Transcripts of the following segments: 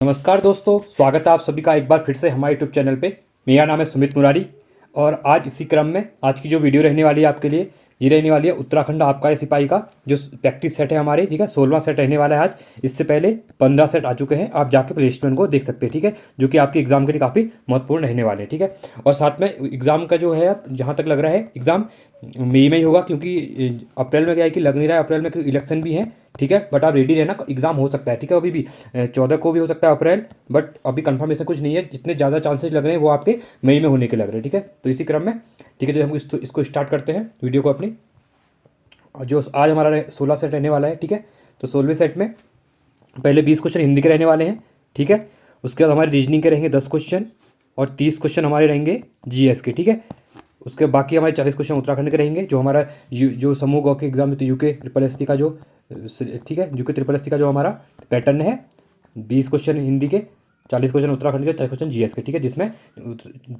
नमस्कार दोस्तों, स्वागत है आप सभी का एक बार फिर से हमारे यूट्यूब चैनल पे। मेरा नाम है सुमित मुरारी और आज इसी क्रम में आज की जो वीडियो रहने वाली है आपके लिए ये रहने वाली है उत्तराखंड आपका सिपाही का जो प्रैक्टिस सेट है हमारे, ठीक है। 16वां सेट रहने वाला है आज। इससे पहले 15 सेट आ चुके हैं, आप जाके प्लेलिस्ट को देख सकते हैं, ठीक है, जो कि आपके एग्जाम के लिए काफ़ी महत्वपूर्ण रहने वाले हैं, ठीक है। और साथ में एग्ज़ाम का जो है अब जहाँ तक लग रहा है एग्ज़ाम मई में ही होगा, क्योंकि अप्रैल में क्या है कि लग नहीं रहा है, अप्रैल में इलेक्शन भी है, ठीक है। बट आप रेडी रहना, एग्ज़ाम हो सकता है, ठीक है। अभी भी 14 को भी हो सकता है अप्रैल, बट अभी कंफर्मेशन कुछ नहीं है। जितने ज़्यादा चांसेस लग रहे हैं वो आपके मई में होने के लग रहे हैं, ठीक है। तो इसी क्रम में, ठीक है, जो हम इसको स्टार्ट करते हैं वीडियो को अपनी। जो आज हमारा 16 सेट रहने वाला है, ठीक है। तो 16वें सेट में पहले 20 क्वेश्चन हिंदी के रहने वाले हैं, ठीक है। उसके बाद हमारे रीजनिंग के रहेंगे 10 क्वेश्चन और 30 क्वेश्चन हमारे रहेंगे जीएस के, ठीक है। उसके बाकी हमारे 40 क्वेश्चन उत्तराखंड के रहेंगे। जो हमारा जो समूह गौ के एग्जाम में तो यूके ट्रिपल एस टी का जो, ठीक है, यूके ट्रिपल एस टी का जो हमारा पैटर्न है, 20 क्वेश्चन हिंदी के, 40 क्वेश्चन उत्तराखंड के, 40 क्वेश्चन जीएस के, ठीक है, जिसमें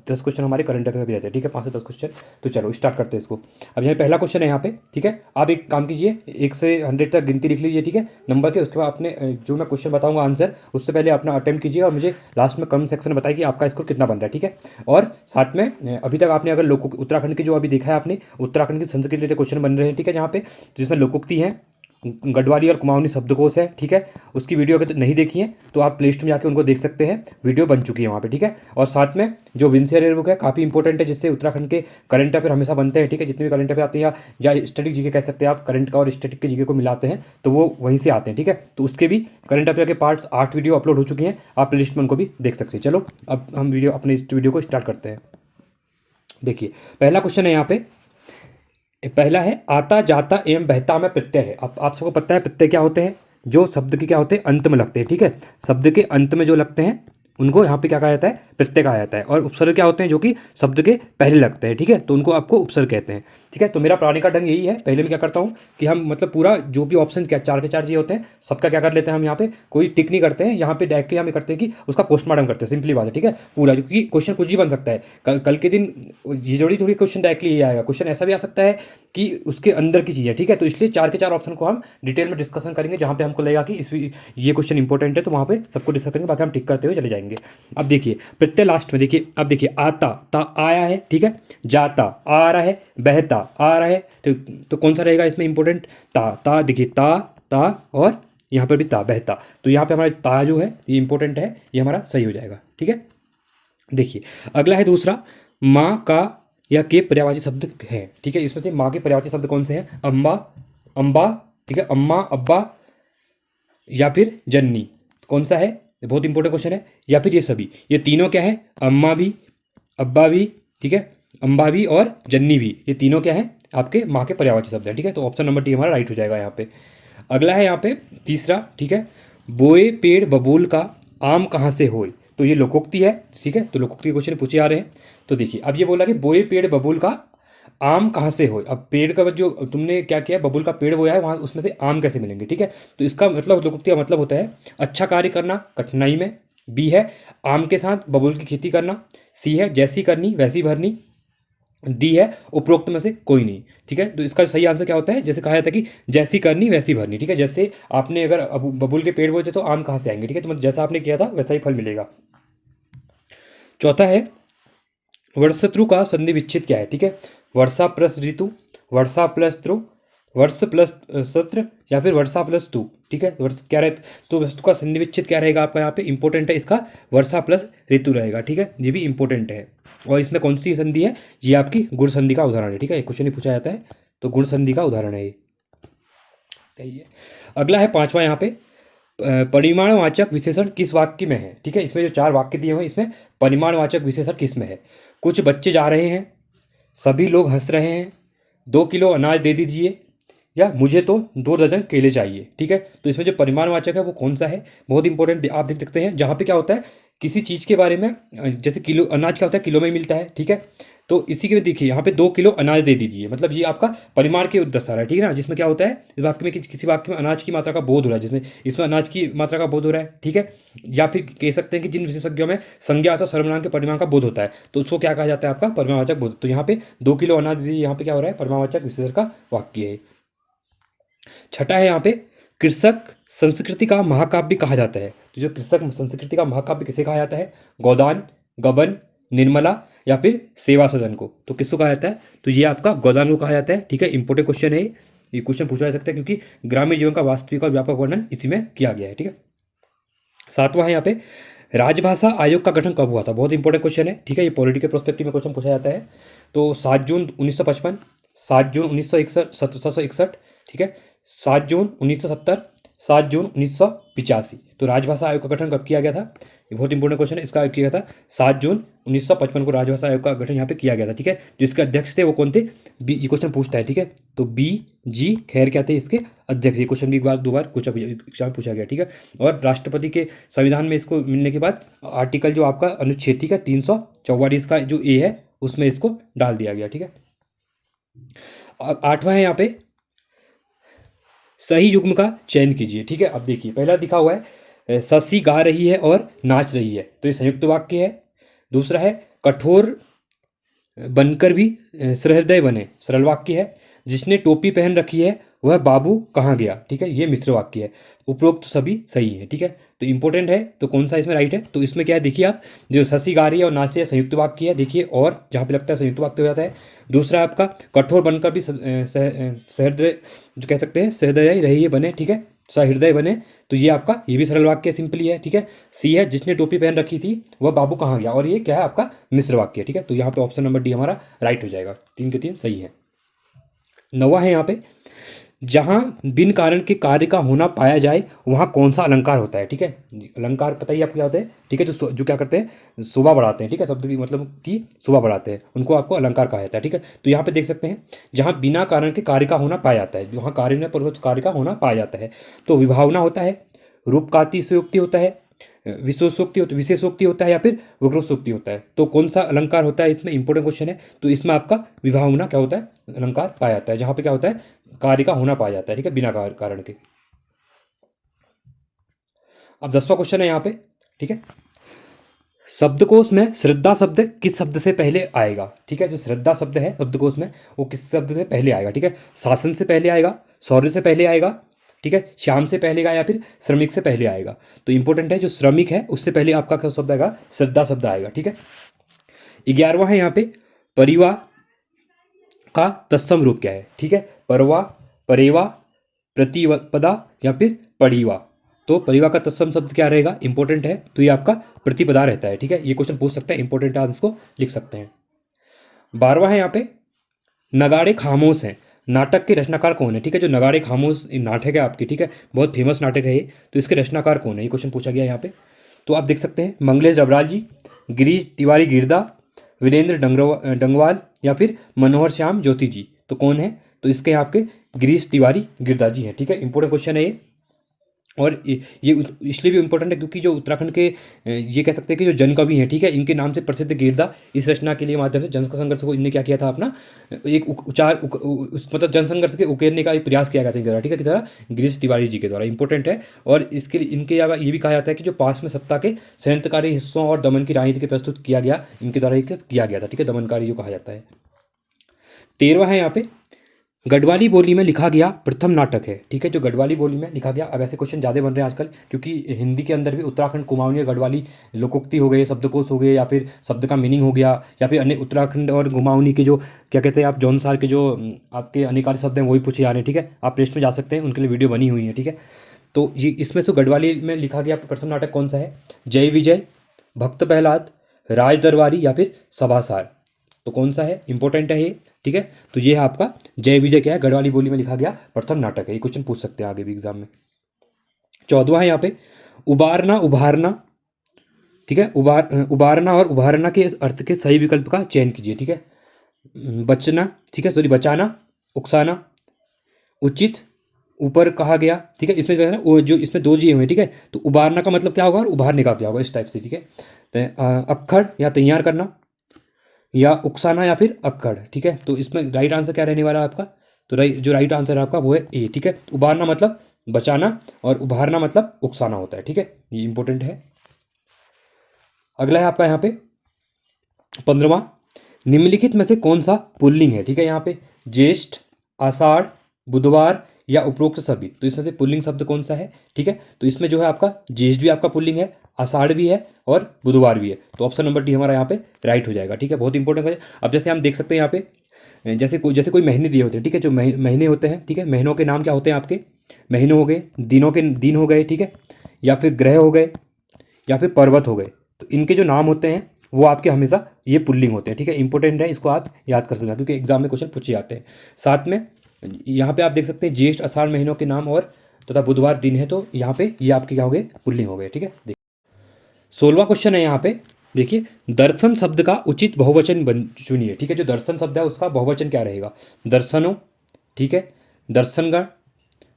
10 क्वेश्चन हमारे करंट अफेयर भी रहते हैं, ठीक है, 5 से 10 क्वेश्चन। तो चलो स्टार्ट करते हैं इसको। अब यहाँ पहला क्वेश्चन है यहाँ पे, ठीक है। आप एक काम कीजिए, 1 से 100 तक गिनती लिख लीजिए, ठीक है, नंबर के। उसके बाद आपने जो मैं क्वेश्चन बताऊंगा आंसर, उससे पहले अपना अटेम्प्ट कीजिए और मुझे लास्ट में कमेंट सेक्शन में बताइए कि आपका स्कोर कितना बन रहा है, ठीक है। और साथ में अभी तक आपने अगर उत्तराखंड के जो अभी देखा है आपने, उत्तराखंड की संस्कृत के रिलेटेड क्वेश्चन बन रहे हैं, ठीक है, जहाँ पे जिसमें लोकोक्ति है, गढ़वाली और कुमाऊनी शब्दकोश है, ठीक है। उसकी वीडियो अगर नहीं देखी है तो आप प्ले स्टोर में जाकर उनको देख सकते हैं, वीडियो बन चुकी है वहाँ पे, ठीक है। और साथ में जो विंसेर एयर बुक है काफ़ी इंपॉर्टेंट है, जिससे उत्तराखंड के करंट अफेयर हमेशा बनते हैं, ठीक है। जितने भी करंट अफेयर आते हैं या स्टैटिक जीके कह सकते हैं आप, करंट का और स्टैटिक के जीके को मिलाते हैं तो वो वहीं से आते हैं, ठीक है। तो उसके भी करंट अफेयर के पार्ट्स 8 वीडियो अपलोड हो चुकी हैं, आप प्ले लिस्ट में उनको भी देख सकते हैं। चलो अब हम अपने इस वीडियो को स्टार्ट करते हैं। देखिए पहला क्वेश्चन है यहाँ पे, पहला है आता जाता एवं बहता में प्रत्यय है। अब आप सबको पता है प्रत्यय क्या होते हैं, जो शब्द के क्या होते हैं, अंत में लगते हैं, ठीक है। शब्द के अंत में जो लगते हैं उनको यहाँ पे क्या कहा जाता है, प्रत्यय कहा जाता है। और उपसर्ग क्या होते हैं, जो कि शब्द के पहले लगते हैं, ठीक है, तो उनको आपको उपसर्ग कहते हैं, ठीक है। तो मेरा पढ़ाने का ढंग यही है, पहले मैं क्या करता हूँ कि हम मतलब पूरा जो भी ऑप्शन क्या 4 के 4 ये होते हैं सबका क्या कर लेते हैं हम, यहाँ पे कोई टिक नहीं करते हैं, यहाँ पे डायरेक्टली हम करते हैं कि उसका पोस्टमार्टम करते हैं, सिंपली बात है, ठीक है, पूरा। क्योंकि क्वेश्चन कुछ भी बन सकता है, कल के दिन ये थोड़ी क्वेश्चन डायरेक्टली ये आएगा, क्वेश्चन ऐसा भी आ सकता है कि उसके अंदर की चीज़ है, ठीक है। तो इसलिए 4 के 4 ऑप्शन को हम डिटेल में डिस्कशन करेंगे, जहाँ पे हमको लगेगा कि ये क्वेश्चन इंपॉर्टेंट है तो वहाँ पे सबको डिस्कस करेंगे, बाकी हम टिक करते हुए चले जाएंगे। अब देखिए प्रत्यय लास्ट में, देखिए अब देखिए आता ता आया है, ठीक है, जाता आ रहा है, बहता आ रहा है, तो कौन सा रहेगा इसमें इंपॉर्टेंट, ता देखिए ता ता और यहाँ पर भी ता, बहता। तो यहाँ पे हमारा ता जो है ये इंपॉर्टेंट है, ये हमारा सही हो जाएगा, ठीक है। देखिए अगला है दूसरा, माँ का या के पर्यायवाची शब्द है, ठीक है। इसमें से माँ के पर्यायवाची शब्द कौन से हैं, अम्बा, अम्बा, ठीक है, अम्मा, अब्बा या फिर जन्नी, कौन सा है, बहुत इंपॉर्टेंट क्वेश्चन है। या फिर ये सभी, ये तीनों क्या है, अम्मा भी, अब्बा भी, ठीक है, अम्बा भी और जन्नी भी, ये तीनों क्या है आपके माँ के पर्यायवाची शब्द है, ठीक है। तो ऑप्शन नंबर डी हमारा राइट हो जाएगा यहाँ पे। अगला है यहाँ पे तीसरा, ठीक है, बोए पेड़ बबूल का आम कहाँ से होए, तो ये लोकोक्ति है, ठीक है। तो लोकोक्ति के क्वेश्चन पूछे जा रहे हैं। तो देखिए अब ये बोला कि बोए पेड़ बबूल का आम कहाँ से हो। अब पेड़ का जो तुमने क्या किया, बबूल का पेड़ बोया है वहाँ, उसमें से आम कैसे मिलेंगे, ठीक है। तो इसका मतलब लोकोक्ति का मतलब होता है अच्छा कार्य करना कठिनाई में, बी है आम के साथ बबूल की खेती करना, सी है जैसी करनी वैसी भरनी, डी है उपरोक्त में से कोई नहीं, ठीक है। तो इसका सही आंसर क्या होता है, जैसे कहा जाता है कि जैसी करनी वैसी भरनी, ठीक है। जैसे आपने अगर बबूल के पेड़ बोए थे तो आम कहाँ से आएंगे, ठीक है, तो मतलब जैसा आपने किया था वैसा ही फल मिलेगा। चौथा है वर्षत्रु का संधि विच्छेद क्या है, ठीक है। वर्षा प्लस ऋतु, वर्षा प्लस त्रु, वर्ष प्लस सत्र या फिर वर्षा प्लस तु, ठीक है। वर्ष क्या रहे, तो वस्तु का संधि विच्छेद क्या रहेगा आपका यहाँ पे इंपॉर्टेंट है, इसका वर्षा प्लस ऋतु रहेगा, ठीक है, ये भी इंपॉर्टेंट है। और इसमें कौन सी संधि है, ये आपकी गुण संधि का उदाहरण है, ठीक है, एक क्वेश्चन ही पूछा जाता है तो गुण संधि का उदाहरण है ये। अगला है पांचवा यहाँ पे, परिमाणवाचक विशेषण किस वाक्य में है, ठीक है। इसमें जो 4 वाक्य दिए हुए हैं इसमें परिमाणवाचक विशेषण किस में है, कुछ बच्चे जा रहे हैं, सभी लोग हंस रहे हैं, 2 किलो अनाज दे दीजिए, या मुझे तो 2 दर्जन केले चाहिए, ठीक है। तो इसमें जो परिमाणवाचक है वो कौन सा है, बहुत इंपॉर्टेंट, आप देख सकते हैं जहाँ पे क्या होता है किसी चीज़ के बारे में, जैसे किलो अनाज क्या होता है किलो में मिलता है, ठीक है। तो इसी के देखिए यहाँ पे 2 किलो अनाज दे दीजिए, मतलब ये आपका परिमाण के दर्शा रहा है, ठीक है ना। जिसमें क्या होता है इस वाक्य में किसी वाक्य में अनाज की मात्रा का बोध हो रहा है, जिसमें इसमें अनाज की मात्रा का बोध हो रहा है, ठीक है। या फिर कह सकते हैं कि जिन विशेषज्ञों में संज्ञा अथवा सर्वनाम के परिमाण का बोध होता है तो उसको क्या कहा जाता है आपका परिमाणवाचक बोध। तो यहाँ पे 2 किलो अनाज दे दीजिए, यहाँ पे क्या हो रहा है परिमाणवाचक विशेषण का वाक्य है। छठा है यहाँ पे कृषक संस्कृति का महाकाव्य कहा जाता है? तो जो कृषक संस्कृति का महाकाव्य किसे कहा जाता है? गोदान, गबन, निर्मला या फिर सेवा सदन को? तो किसको कहा जाता है? तो ये आपका गोदान को कहा जाता है। ठीक है, इंपॉर्टेंट क्वेश्चन है ये क्वेश्चन पूछा जा सकता है क्योंकि ग्रामीण जीवन का वास्तविक और व्यापक वर्णन इसी में किया गया है। ठीक है, सातवां है यहाँ पे, राजभाषा आयोग का गठन कब हुआ था? बहुत इंपॉर्टेंट क्वेश्चन है। ठीक है, ये पॉलिटिकल प्रोस्पेक्टिव में क्वेश्चन पूछा जाता है। तो 7 जून 1955, 7 जून 1961, 1761, ठीक है, 7 जून 1970, 7 जून 1985। तो राजभाषा आयोग का गठन कब किया गया था? ये बहुत इंपॉर्टेंट क्वेश्चन है। इसका किया गया था 7 जून 1955 को राजभाषा आयोग का गठन यहाँ पे किया गया था। ठीक है, जिसके अध्यक्ष थे वो कौन थे? बी, ये क्वेश्चन पूछता है। ठीक है, तो बी जी खैर क्या थे इसके अध्यक्ष? ये क्वेश्चन भी एक बार दो बार कुछ एग्जाम में पूछा गया। ठीक है, और राष्ट्रपति के संविधान में इसको मिलने के बाद आर्टिकल जो आपका अनुच्छेद, ठीक है, 344 का जो ए है उसमें इसको डाल दिया गया। ठीक है, आठवां है यहाँ पे, सही युग्म का चयन कीजिए। ठीक है, अब देखिए पहला दिखा हुआ है शशि गा रही है और नाच रही है, तो ये संयुक्त वाक्य है। दूसरा है कठोर बनकर भी सहृदय बने, सरल वाक्य है। जिसने टोपी पहन रखी है वह बाबू कहाँ गया? ठीक है, ये मिश्र वाक्य है। उपरोक्त सभी सही है। ठीक है, तो इंपॉर्टेंट है, तो कौन सा इसमें राइट है? तो इसमें क्या है देखिए आप, जो शशि गा रही है और नाच रही है संयुक्त वाक्य है। देखिए, और जहाँ पे लगता है संयुक्त वाक्य हो जाता है। दूसरा आपका कठोर बनकर भी सहृदय, जो कह सकते हैं सहृदय रहिए बने, ठीक है, सहृदय बने, तो ये आपका ये भी सरल वाक्य सिंपली है। ठीक है, सी है जिसने टोपी पहन रखी थी वह बाबू कहाँ गया, और ये क्या है आपका मिश्र वाक्य। ठीक है, तो यहाँ पे ऑप्शन नंबर डी हमारा राइट हो जाएगा। 3 के 3 सही है। नौवां है यहाँ पे, जहाँ बिन कारण के कार्य का होना पाया जाए वहाँ कौन सा अलंकार होता है? ठीक है, अलंकार पता ही आपको क्या होते हैं? ठीक है, जो क्या करते हैं, शोभा बढ़ाते हैं। ठीक है, शब्द की मतलब कि शोभा बढ़ाते हैं, उनको आपको अलंकार कहा जाता है। ठीक है, तो यहाँ पे देख सकते हैं, जहाँ बिना कारण के कार्य का होना पाया जाता है, वहाँ कार्य में पूर्वज कार्य का होना पाया जाता है, तो विभावना होता है, रूपकातिशयोक्ति होता है, विशेषोक्ति होता है, या फिर वक्रोक्ति होता है। तो कौन सा अलंकार होता है इसमें? इंपॉर्टेंट क्वेश्चन है। तो इसमें आपका विभावना क्या होता है? अलंकार पाया जाता है, जहाँ पे क्या होता है, कार्य का होना पाया जाता है। ठीक है, बिना कारण के। अब 10वां क्वेश्चन है यहाँ पे। ठीक है, शब्दकोश में श्रद्धा शब्द किस शब्द से पहले आएगा? ठीक है, जो श्रद्धा शब्द है शब्दकोश में वो किस शब्द से पहले आएगा? ठीक है, शासन से पहले आएगा, शौर्य से पहले आएगा, ठीक है, श्याम से पहले आएगा, या फिर श्रमिक से पहले आएगा? तो इंपॉर्टेंट है, जो श्रमिक है उससे पहले आपका क्या शब्द आएगा? श्रद्धा शब्द आएगा। ठीक है, 11वां है यहाँ पे, परिवा का तत्सम रूप क्या है? ठीक है, परवा, परेवा, प्रतिपदा या फिर परिवा? तो परिवा का तत्सम शब्द क्या रहेगा? इंपॉर्टेंट है, तो ये आपका प्रतिपदा रहता है। ठीक है, ये क्वेश्चन पूछ सकता है, इंपॉर्टेंट है, आप इसको लिख सकते हैं। 12वां है यहाँ पे, नगाड़े खामोश हैं, नाटक के रचनाकार कौन है? ठीक है, जो नगाड़े खामोश नाटक है आपकी, ठीक है, बहुत फेमस नाटक है ये, तो इसके रचनाकार कौन है? ये क्वेश्चन पूछा गया यहाँ पे। तो आप देख सकते हैं, मंगलेश डबराल जी, गिरीश तिवारी गिरदा, वीरेंद्र डंगवाल या फिर मनोहर श्याम ज्योति जी? तो कौन है? तो इसके आपके गिरीश तिवारी गिरदा जी हैं। ठीक है, इंपॉर्टेंट क्वेश्चन है ये, और ये इसलिए भी इम्पोर्टेंट है क्योंकि जो उत्तराखंड के ये कह सकते हैं कि जो जनकवि हैं, ठीक है, इनके नाम से प्रसिद्ध गिरदा इस रचना के लिए माध्यम से जनसंघर्ष को इनने क्या किया था अपना एक मतलब जनसंघर्ष के उकेरने का एक प्रयास किया गया था इनके द्वारा। ठीक है, किस द्वारा? गिरीश तिवारी जी के द्वारा। इंपॉर्टेंट है, और इसके इनके अलावा ये भी कहा जाता है कि जो पास में सत्ता के षड्यंत्रकारी हिस्सों और दमन की राजनीति के प्रस्तुत किया गया, इनके द्वारा किया गया था। ठीक है, दमनकारी जो कहा जाता है। 13वां है यहाँ पे, गढ़वाली बोली में लिखा गया प्रथम नाटक है। ठीक है, जो गढ़वाली बोली में लिखा गया, अब ऐसे क्वेश्चन ज़्यादा बन रहे हैं आजकल, क्योंकि हिंदी के अंदर भी उत्तराखंड कुमाऊनी गढ़वाली लोकोक्ति हो गए, शब्दकोश हो गए, या फिर शब्द का मीनिंग हो गया, या फिर अन्य उत्तराखंड और कुमाऊनी के जो क्या कहते हैं आप जौनसार के जो आपके अनेकाल शब्द हैं वही पूछे जा रहे हैं। ठीक है, आप प्लेलिस्ट में जा सकते हैं, उनके लिए वीडियो बनी हुई है। ठीक है, तो ये इसमें से गढ़वाली में लिखा गया प्रथम नाटक कौन सा है? जय विजय, भक्त प्रहलाद, राज दरबारी या फिर सभासार? तो कौन सा है? इंपॉर्टेंट है ये। ठीक है, तो ये है आपका जय विजय, क्या है? गढ़वाली बोली में लिखा गया प्रथम नाटक है। ये क्वेश्चन पूछ सकते हैं आगे भी एग्जाम में। 14वां है यहाँ पे, उबारना उभारना। ठीक है, उबारना और उभारना के अर्थ के सही विकल्प का चयन कीजिए। ठीक है, बचना, ठीक है, सॉरी, बचाना, उकसाना, उचित, ऊपर कहा गया। ठीक है, इसमें जो है ना वो जो इसमें दो जी हुए। ठीक है, तो उबारना का मतलब क्या होगा और उभारने का क्या होगा, इस टाइप से। ठीक है, तो अक्खड़ या तैयार करना, या उकसाना या फिर अक्कड़। ठीक है, तो इसमें राइट आंसर क्या रहने वाला है आपका? तो जो राइट आंसर है आपका वो है ए। ठीक है, उबारना मतलब बचाना और उभारना मतलब उकसाना होता है। ठीक है, ये इंपॉर्टेंट है। अगला है आपका यहाँ पे 15वां, निम्नलिखित में से कौन सा पुल्लिंग है? ठीक है, यहाँ पे ज्येष्ठ, आषाढ़, बुधवार या उपरोक्त सभी। तो इसमें से पुल्लिंग शब्द कौन सा है? ठीक है, तो इसमें जो है आपका ज्येष्ठ भी आपका पुल्लिंग है, आषाढ़ भी है और बुधवार भी है। तो ऑप्शन नंबर डी हमारा यहाँ पे राइट हो जाएगा। ठीक है, बहुत इंपॉर्टेंट है। अब जैसे हम देख सकते हैं यहाँ पे जैसे कोई महीने दिए होते हैं। ठीक है, जो महीने होते हैं, ठीक है, महीनों के नाम क्या होते हैं आपके? महीनों हो गए, दिनों के दिन हो गए, ठीक है, या फिर ग्रह हो गए, या फिर पर्वत हो गए। तो इनके जो नाम होते हैं वो आपके हमेशा ये पुल्लिंग होते हैं। ठीक है, इंपॉर्टेंट है, इसको आप याद कर सकते हैं क्योंकि एग्जाम में क्वेश्चन पूछे जाते हैं। साथ में यहाँ पे आप देख सकते हैं ज्येष्ठ आषाढ़ महीनों के नाम और तथा बुधवार दिन है, तो यहाँ पे ये आपके क्या हो गए? पुल्लिंग हो गए। ठीक है, देखिए 16वां क्वेश्चन है यहाँ पे। देखिए, दर्शन शब्द का उचित बहुवचन चुनिए। ठीक है, जो दर्शन शब्द है उसका बहुवचन क्या रहेगा? दर्शनों, ठीक है, दर्शनगण,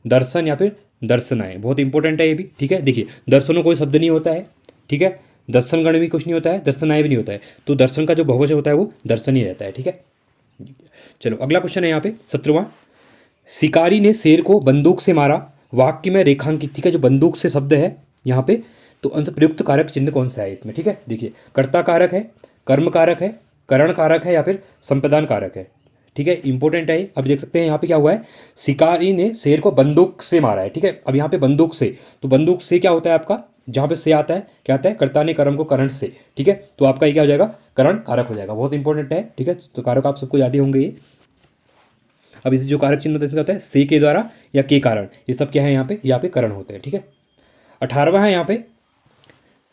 दर्शन या फिर दर्शनाएँ। बहुत इंपॉर्टेंट है ये भी। ठीक है, देखिए दर्शनों कोई शब्द नहीं होता है, ठीक है, दर्शनगण भी कुछ नहीं होता है, दर्शनाएँ भी नहीं होता है, तो दर्शन का जो बहुवचन होता है वो दर्शन ही रहता है। ठीक है, चलो अगला क्वेश्चन है यहाँ पे 17वां। शिकारी ने शेर को बंदूक से मारा, वाक्य में रेखांकित। ठीक है, जो बंदूक से शब्द है यहाँ पे, तो अंत प्रयुक्त कारक चिन्ह कौन सा है इसमें? ठीक है, देखिए कर्ता कारक है, कर्म कारक है, करण कारक है या फिर संप्रदान कारक है। ठीक है, इंपॉर्टेंट है। अब देख सकते हैं यहाँ पे क्या हुआ है? शिकारी ने शेर को बंदूक से मारा है। ठीक है, अब यहाँ पे बंदूक से, तो बंदूक से क्या होता है आपका? जहाँ पे से आता है क्या आता है? कर्ता ने कर्म को करण से। ठीक है, तो आपका ये क्या हो जाएगा? करण कारक हो जाएगा। बहुत इंपॉर्टेंट है। ठीक है, तो कारक आप सबको याद ही होंगे ये। अब इसे जो कारक चिन्ह होता है इसमें होता है से के द्वारा या के कारण, ये सब क्या है यहाँ पे करण होते हैं। ठीक है, 18वां है यहाँ पे,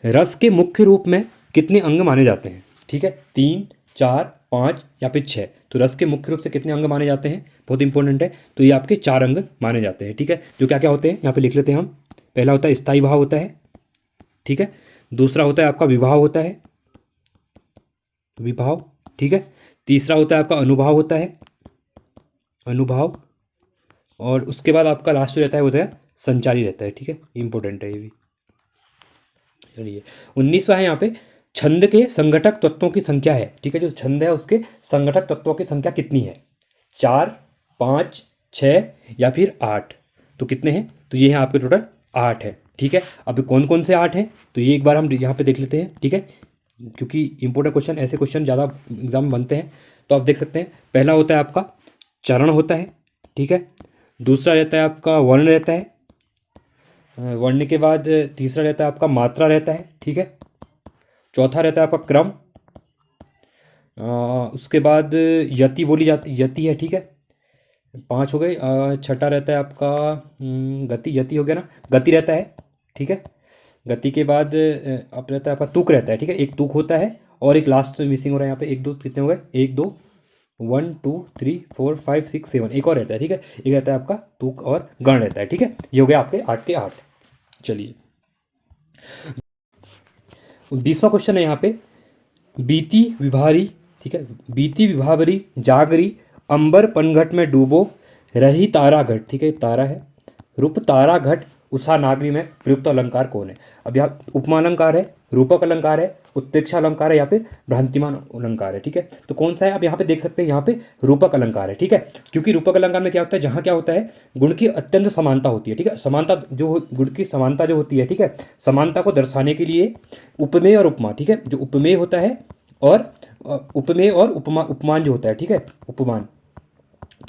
रस के मुख्य रूप में कितने अंग माने जाते हैं? ठीक है, 3, 4, 5 या फिर 6। तो रस के मुख्य रूप से कितने अंग माने जाते हैं? बहुत इंपॉर्टेंट है। तो ये आपके 4 अंग माने जाते हैं। ठीक है, जो क्या क्या होते हैं यहाँ पे लिख लेते हैं हम। पहला होता है स्थायी भाव होता है, ठीक है, दूसरा होता है आपका विभाव होता है, विभाव, ठीक है, तीसरा होता है आपका अनुभाव होता है, अनुभाव, और उसके बाद आपका लास्ट जो रहता है वो होता है संचारी रहता है। ठीक है, इंपॉर्टेंट है ये भी। चलिए 19वां है यहाँ पे, छंद के संघटक तत्वों की संख्या है। ठीक है, जो छंद है उसके संघटक तत्वों की संख्या कितनी है? 4, 5, 6 या फिर 8। तो कितने हैं? तो ये हैं आपके टोटल 8 है। ठीक है, अब कौन कौन से 8 हैं तो ये एक बार हम यहाँ पे देख लेते हैं। ठीक है, क्योंकि इंपॉर्टेंट क्वेश्चन, ऐसे क्वेश्चन ज़्यादा एग्जाम में बनते हैं। तो आप देख सकते हैं, पहला होता है आपका चरण होता है, ठीक है, दूसरा रहता है आपका वर्ण रहता है, वर्ण के बाद तीसरा रहता है आपका मात्रा रहता है, ठीक है, चौथा रहता है आपका क्रम, उसके बाद यति बोली जाती, यति है, ठीक है, 5 हो गए, छठा रहता है आपका गति, यति हो गया ना, गति रहता है, ठीक है, गति के बाद अब रहता है आपका तुक रहता है, ठीक है, एक तुक होता है और एक लास्ट मिसिंग हो रहा है यहाँ पे, 1 2 कितने हो गए, 1 2 1 2 3 4 5 6 7, एक और रहता है, ठीक है, एक रहता है आपका तुक और गण रहता है, ठीक है, ये हो गया आपके 8 के 8। चलिए 20वां क्वेश्चन है यहाँ पे, बीती विभारी, ठीक है, बीती विभावरी जागरी अंबर पनघट में डूबो रही तारा घट, ठीक है, तारा है, रूप तारा घट उषा नागरी में प्रयुक्त अलंकार कौन है? अब यहाँ उपमा अलंकार है, रूपक अलंकार है, उत्प्रेक्षा अलंकार है या फिर भ्रांतिमान अलंकार है, ठीक है, तो कौन सा है? आप यहाँ पे देख सकते हैं, यहाँ पे रूपक अलंकार है, ठीक है, क्योंकि रूपक अलंकार में क्या होता है, जहाँ क्या होता है, गुण की अत्यंत समानता होती है, ठीक है, समानता जो गुण की समानता जो होती है, ठीक है, समानता को दर्शाने के लिए उपमेय और उपमा, ठीक है, जो उपमेय होता है और उपमेय और उपमा, उपमान जो होता है, ठीक है, उपमान,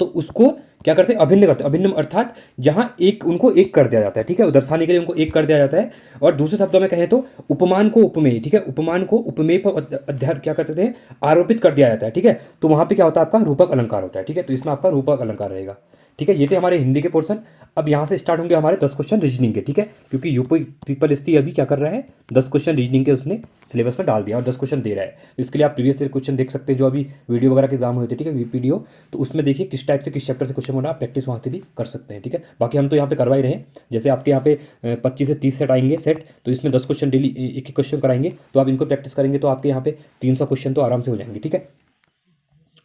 तो उसको क्या करते हैं, अभिन्न करते हैं, अभिन्न अर्थात जहाँ एक उनको एक कर दिया जाता है, ठीक है, दर्शाने के लिए उनको एक कर दिया जाता है, और दूसरे शब्दों में कहें तो उपमान को उपमेय, ठीक है, उपमान को उपमेय पर अध्यार क्या करते हैं, आरोपित कर दिया जाता है, ठीक है, तो वहाँ पे क्या होता है, आपका रूपक अलंकार होता है, ठीक है, तो इसमें आपका रूपक अलंकार रहेगा, ठीक है, ये थे हमारे हिंदी के पोर्शन। अब यहाँ से स्टार्ट होंगे हमारे 10 क्वेश्चन रीजनिंग के, ठीक है, क्योंकि यूपी ट्रिपल एससी अभी क्या कर रहा है, 10 क्वेश्चन रीजनिंग के उसने सिलेबस में डाल दिया और 10 क्वेश्चन दे रहा है, तो इसके लिए आप प्रीवियस ईयर क्वेश्चन देख सकते हैं, जो अभी वीडियो वगैरह के एग्जाम हुए थे, ठीक है, वीपीडीओ, तो उसमें देखिए किस टाइप से किस चैप्टर से क्वेश्चन बना, आप प्रैक्टिस वहाँ से भी कर सकते हैं, ठीक है, बाकी हम तो यहाँ पे करवा ही रहे हैं, जैसे आपके यहाँ पे 25 से 30 सेट आएंगे सेट, तो इसमें 10 क्वेश्चन डेली एक एक क्वेश्चन कराएंगे, तो आप इनको प्रैक्टिस करेंगे तो आपके यहाँ पे 300 क्वेश्चन तो आराम से हो जाएंगे, ठीक है।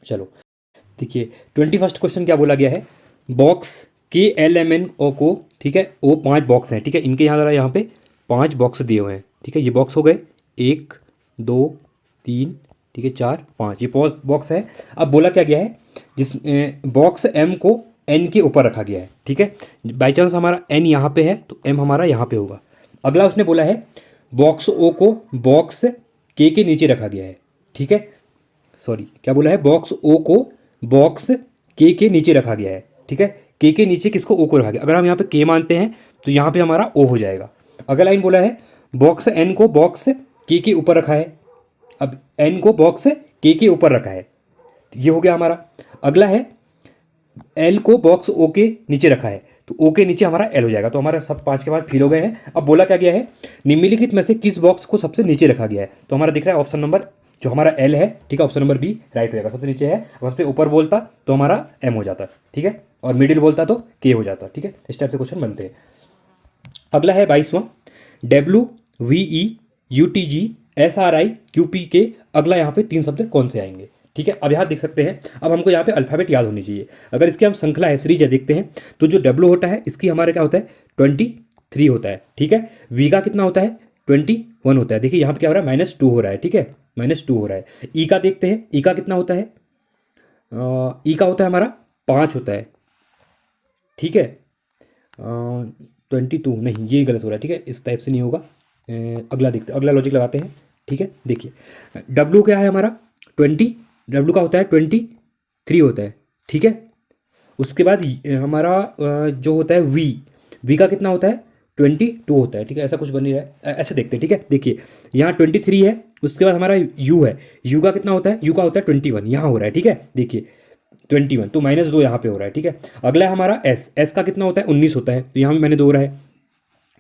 चलो देखिए 21st क्वेश्चन क्या बोला गया है, बॉक्स KLMNO को, ठीक है, वो 5 बॉक्स हैं, ठीक है, इनके यहाँ ज़रा यहाँ पे 5 बॉक्स दिए हुए हैं, ठीक है, ये बॉक्स हो गए 1 2 3, ठीक है, 4 5, ये 5 बॉक्स है। अब बोला क्या गया है, जिस बॉक्स M को N के ऊपर रखा गया है, ठीक है, बाई चांस हमारा N यहाँ पे है तो M हमारा यहाँ पे होगा। अगला उसने बोला है बॉक्स O को बॉक्स K के नीचे रखा गया है, ठीक है, सॉरी क्या बोला है, बॉक्स O को बॉक्स K के नीचे रखा गया है, ठीक है, के नीचे किसको ओ को रखा गया। अगर हम यहाँ पे के मानते हैं तो यहाँ पे हमारा ओ हो जाएगा। अगला लाइन बोला है बॉक्स एन को बॉक्स के ऊपर रखा है। अब एन को बॉक्स के ऊपर रखा है, ये हो गया हमारा। अगला है एल को बॉक्स ओ के नीचे रखा है, तो ओ के नीचे हमारा एल हो जाएगा। तो हमारे सब 5 के बाद फिल हो गए हैं। अब बोला क्या गया है, निम्नलिखित में से किस बॉक्स को सबसे नीचे रखा गया है। तो हमारा दिख रहा है ऑप्शन नंबर जो हमारा एल है, ठीक है, ऑप्शन नंबर बी राइट हो जाएगा। सबसे नीचे है, सबसे ऊपर बोलता तो हमारा एम हो जाता, ठीक है, और मिडिल बोलता तो के हो जाता, ठीक है। इस टाइप से क्वेश्चन बनते हैं। अगला है 22वां, WVEUTGSRIQP के अगला यहाँ पे 3 शब्द कौन से आएंगे, ठीक है। अब यहाँ देख सकते हैं, अब हमको यहाँ पे अल्फाबेट याद होनी चाहिए। अगर इसकी हम श्रृंखला है सीरीज है देखते हैं, तो जो W होता है इसकी हमारे क्या होता है 23 होता है, ठीक है। V का कितना होता है 21 होता है। देखिए यहाँ पे क्या हो रहा है -2 हो रहा है, ठीक है, -2 हो रहा है। E का देखते हैं, E का कितना होता है, E का होता है हमारा 5 होता है, ठीक है। 22 नहीं, ये गलत हो रहा है, ठीक है, इस टाइप से नहीं होगा। अगला देखते हैं, अगला लॉजिक लगाते हैं, ठीक है। देखिए W क्या है हमारा 20, W का होता है 23 होता है, ठीक है। उसके बाद हमारा जो होता है V का कितना होता है 22 होता है, ठीक है। ऐसा कुछ बन नहीं रहा है, ऐसे देखते हैं, ठीक है। देखिए यहाँ 23 है, उसके बाद हमारा U है, U का कितना होता है, U का होता है 21, यहाँ हो रहा है, ठीक है। देखिए 21 तो -2 यहाँ पे हो रहा है, ठीक है। अगला है हमारा S का कितना होता है 19 होता है, तो यहाँ भी मैंने 2 रहा है।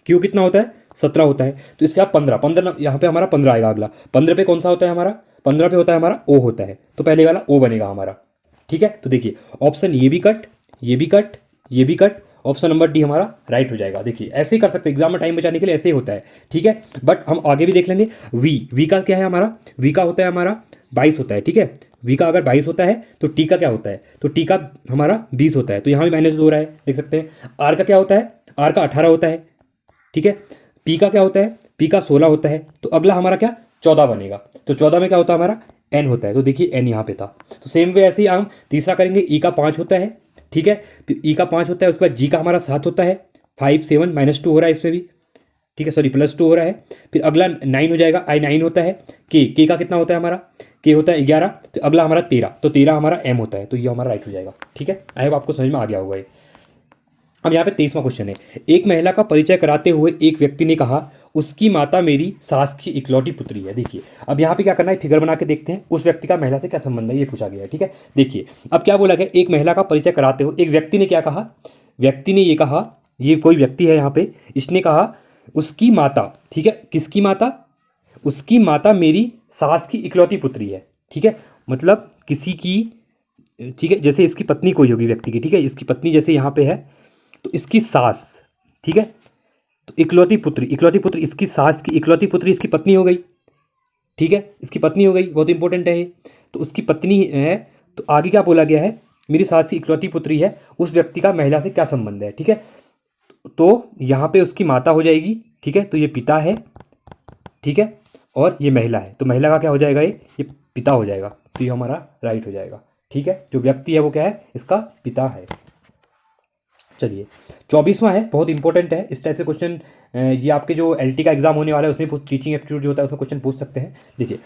Q कितना होता है 17 होता है, तो इसके बाद 15 यहाँ पे हमारा 15 आएगा। अगला 15 पे कौन सा होता है हमारा, 15 पे होता है हमारा O होता है, तो पहले वाला O बनेगा हमारा, ठीक है। तो देखिए ऑप्शन ये भी कट, ये भी कट, ये भी कट, ऑप्शन नंबर डी हमारा राइट हो जाएगा। देखिए ऐसे ही कर सकते हैं, एग्जाम में टाइम बचाने के लिए ऐसे ही होता है, ठीक है। बट हम आगे भी देख लेंगे। वी का क्या है हमारा, वी का होता है हमारा 22 होता है, ठीक है। वी का अगर 22 होता है तो टी का क्या होता है, तो टी का हमारा 20 होता है, तो यहाँ भी -2 हो रहा है, देख सकते हैं। आर का क्या होता है, आर का 18 होता है, ठीक है। पी का क्या होता है, पी का 16 होता है, तो अगला हमारा क्या 14 बनेगा। तो 14 में क्या होता है हमारा एन होता है, तो देखिए एन यहाँ पे था। तो सेम वे ऐसे ही हम तीसरा करेंगे। ई का 5 होता है, ठीक है, ई का 5 होता है। उसके बाद जी का हमारा 7 होता है, 5 7 -2 हो रहा है इसमें भी, ठीक है, सॉरी +2 हो रहा है। फिर अगला 9 हो जाएगा, आई 9 होता है। के का कितना होता है हमारा, के होता है 11, तो अगला हमारा 13, तो 13 हमारा एम होता है, तो ये हमारा राइट हो जाएगा, ठीक है। आई होप आपको समझ में आ गया होगा ये। अब यहाँ पे 23वां क्वेश्चन है, एक महिला का परिचय कराते हुए एक व्यक्ति ने कहा उसकी माता मेरी सास की इकलौती पुत्री है। देखिए अब यहाँ पे क्या करना है, फिगर बना के देखते हैं उस व्यक्ति का महिला से क्या संबंध है, ये पूछा गया है, ठीक है। देखिए अब क्या बोला गया, एक महिला का परिचय कराते हुए एक व्यक्ति ने क्या कहा, व्यक्ति ने ये कहा, ये कोई व्यक्ति है यहाँ पे, इसने कहा उसकी माता, ठीक है, किसकी माता, उसकी माता मेरी सास की इकलौती पुत्री है, ठीक है। मतलब किसी की, ठीक है, जैसे इसकी पत्नी कोई होगी व्यक्ति की, ठीक है, इसकी पत्नी जैसे यहाँ पे है, तो इसकी सास, ठीक है, तो इकलौती पुत्री, इकलौती पुत्री, इसकी सास की इकलौती पुत्री इसकी पत्नी हो गई, ठीक है, इसकी पत्नी हो गई, बहुत इंपॉर्टेंट है ये। तो उसकी पत्नी है, तो आगे क्या बोला गया है, मेरी सास की इकलौती पुत्री है, उस व्यक्ति का महिला से क्या संबंध है, ठीक है। तो यहाँ पे उसकी माता हो जाएगी, ठीक है, तो ये पिता है, ठीक है, और ये महिला है, तो महिला का क्या हो जाएगा, ये पिता हो जाएगा, तो ये हमारा राइट हो जाएगा, ठीक है। जो व्यक्ति है वो क्या है, इसका पिता है। चलिए 24वां है, बहुत इंपॉर्टेंट है, इस टाइप से क्वेश्चन ये आपके जो LT का एग्जाम होने वाला है उसमें टीचिंग एप्टीट्यूड जो होता है उसमें क्वेश्चन पूछ सकते हैं। देखिए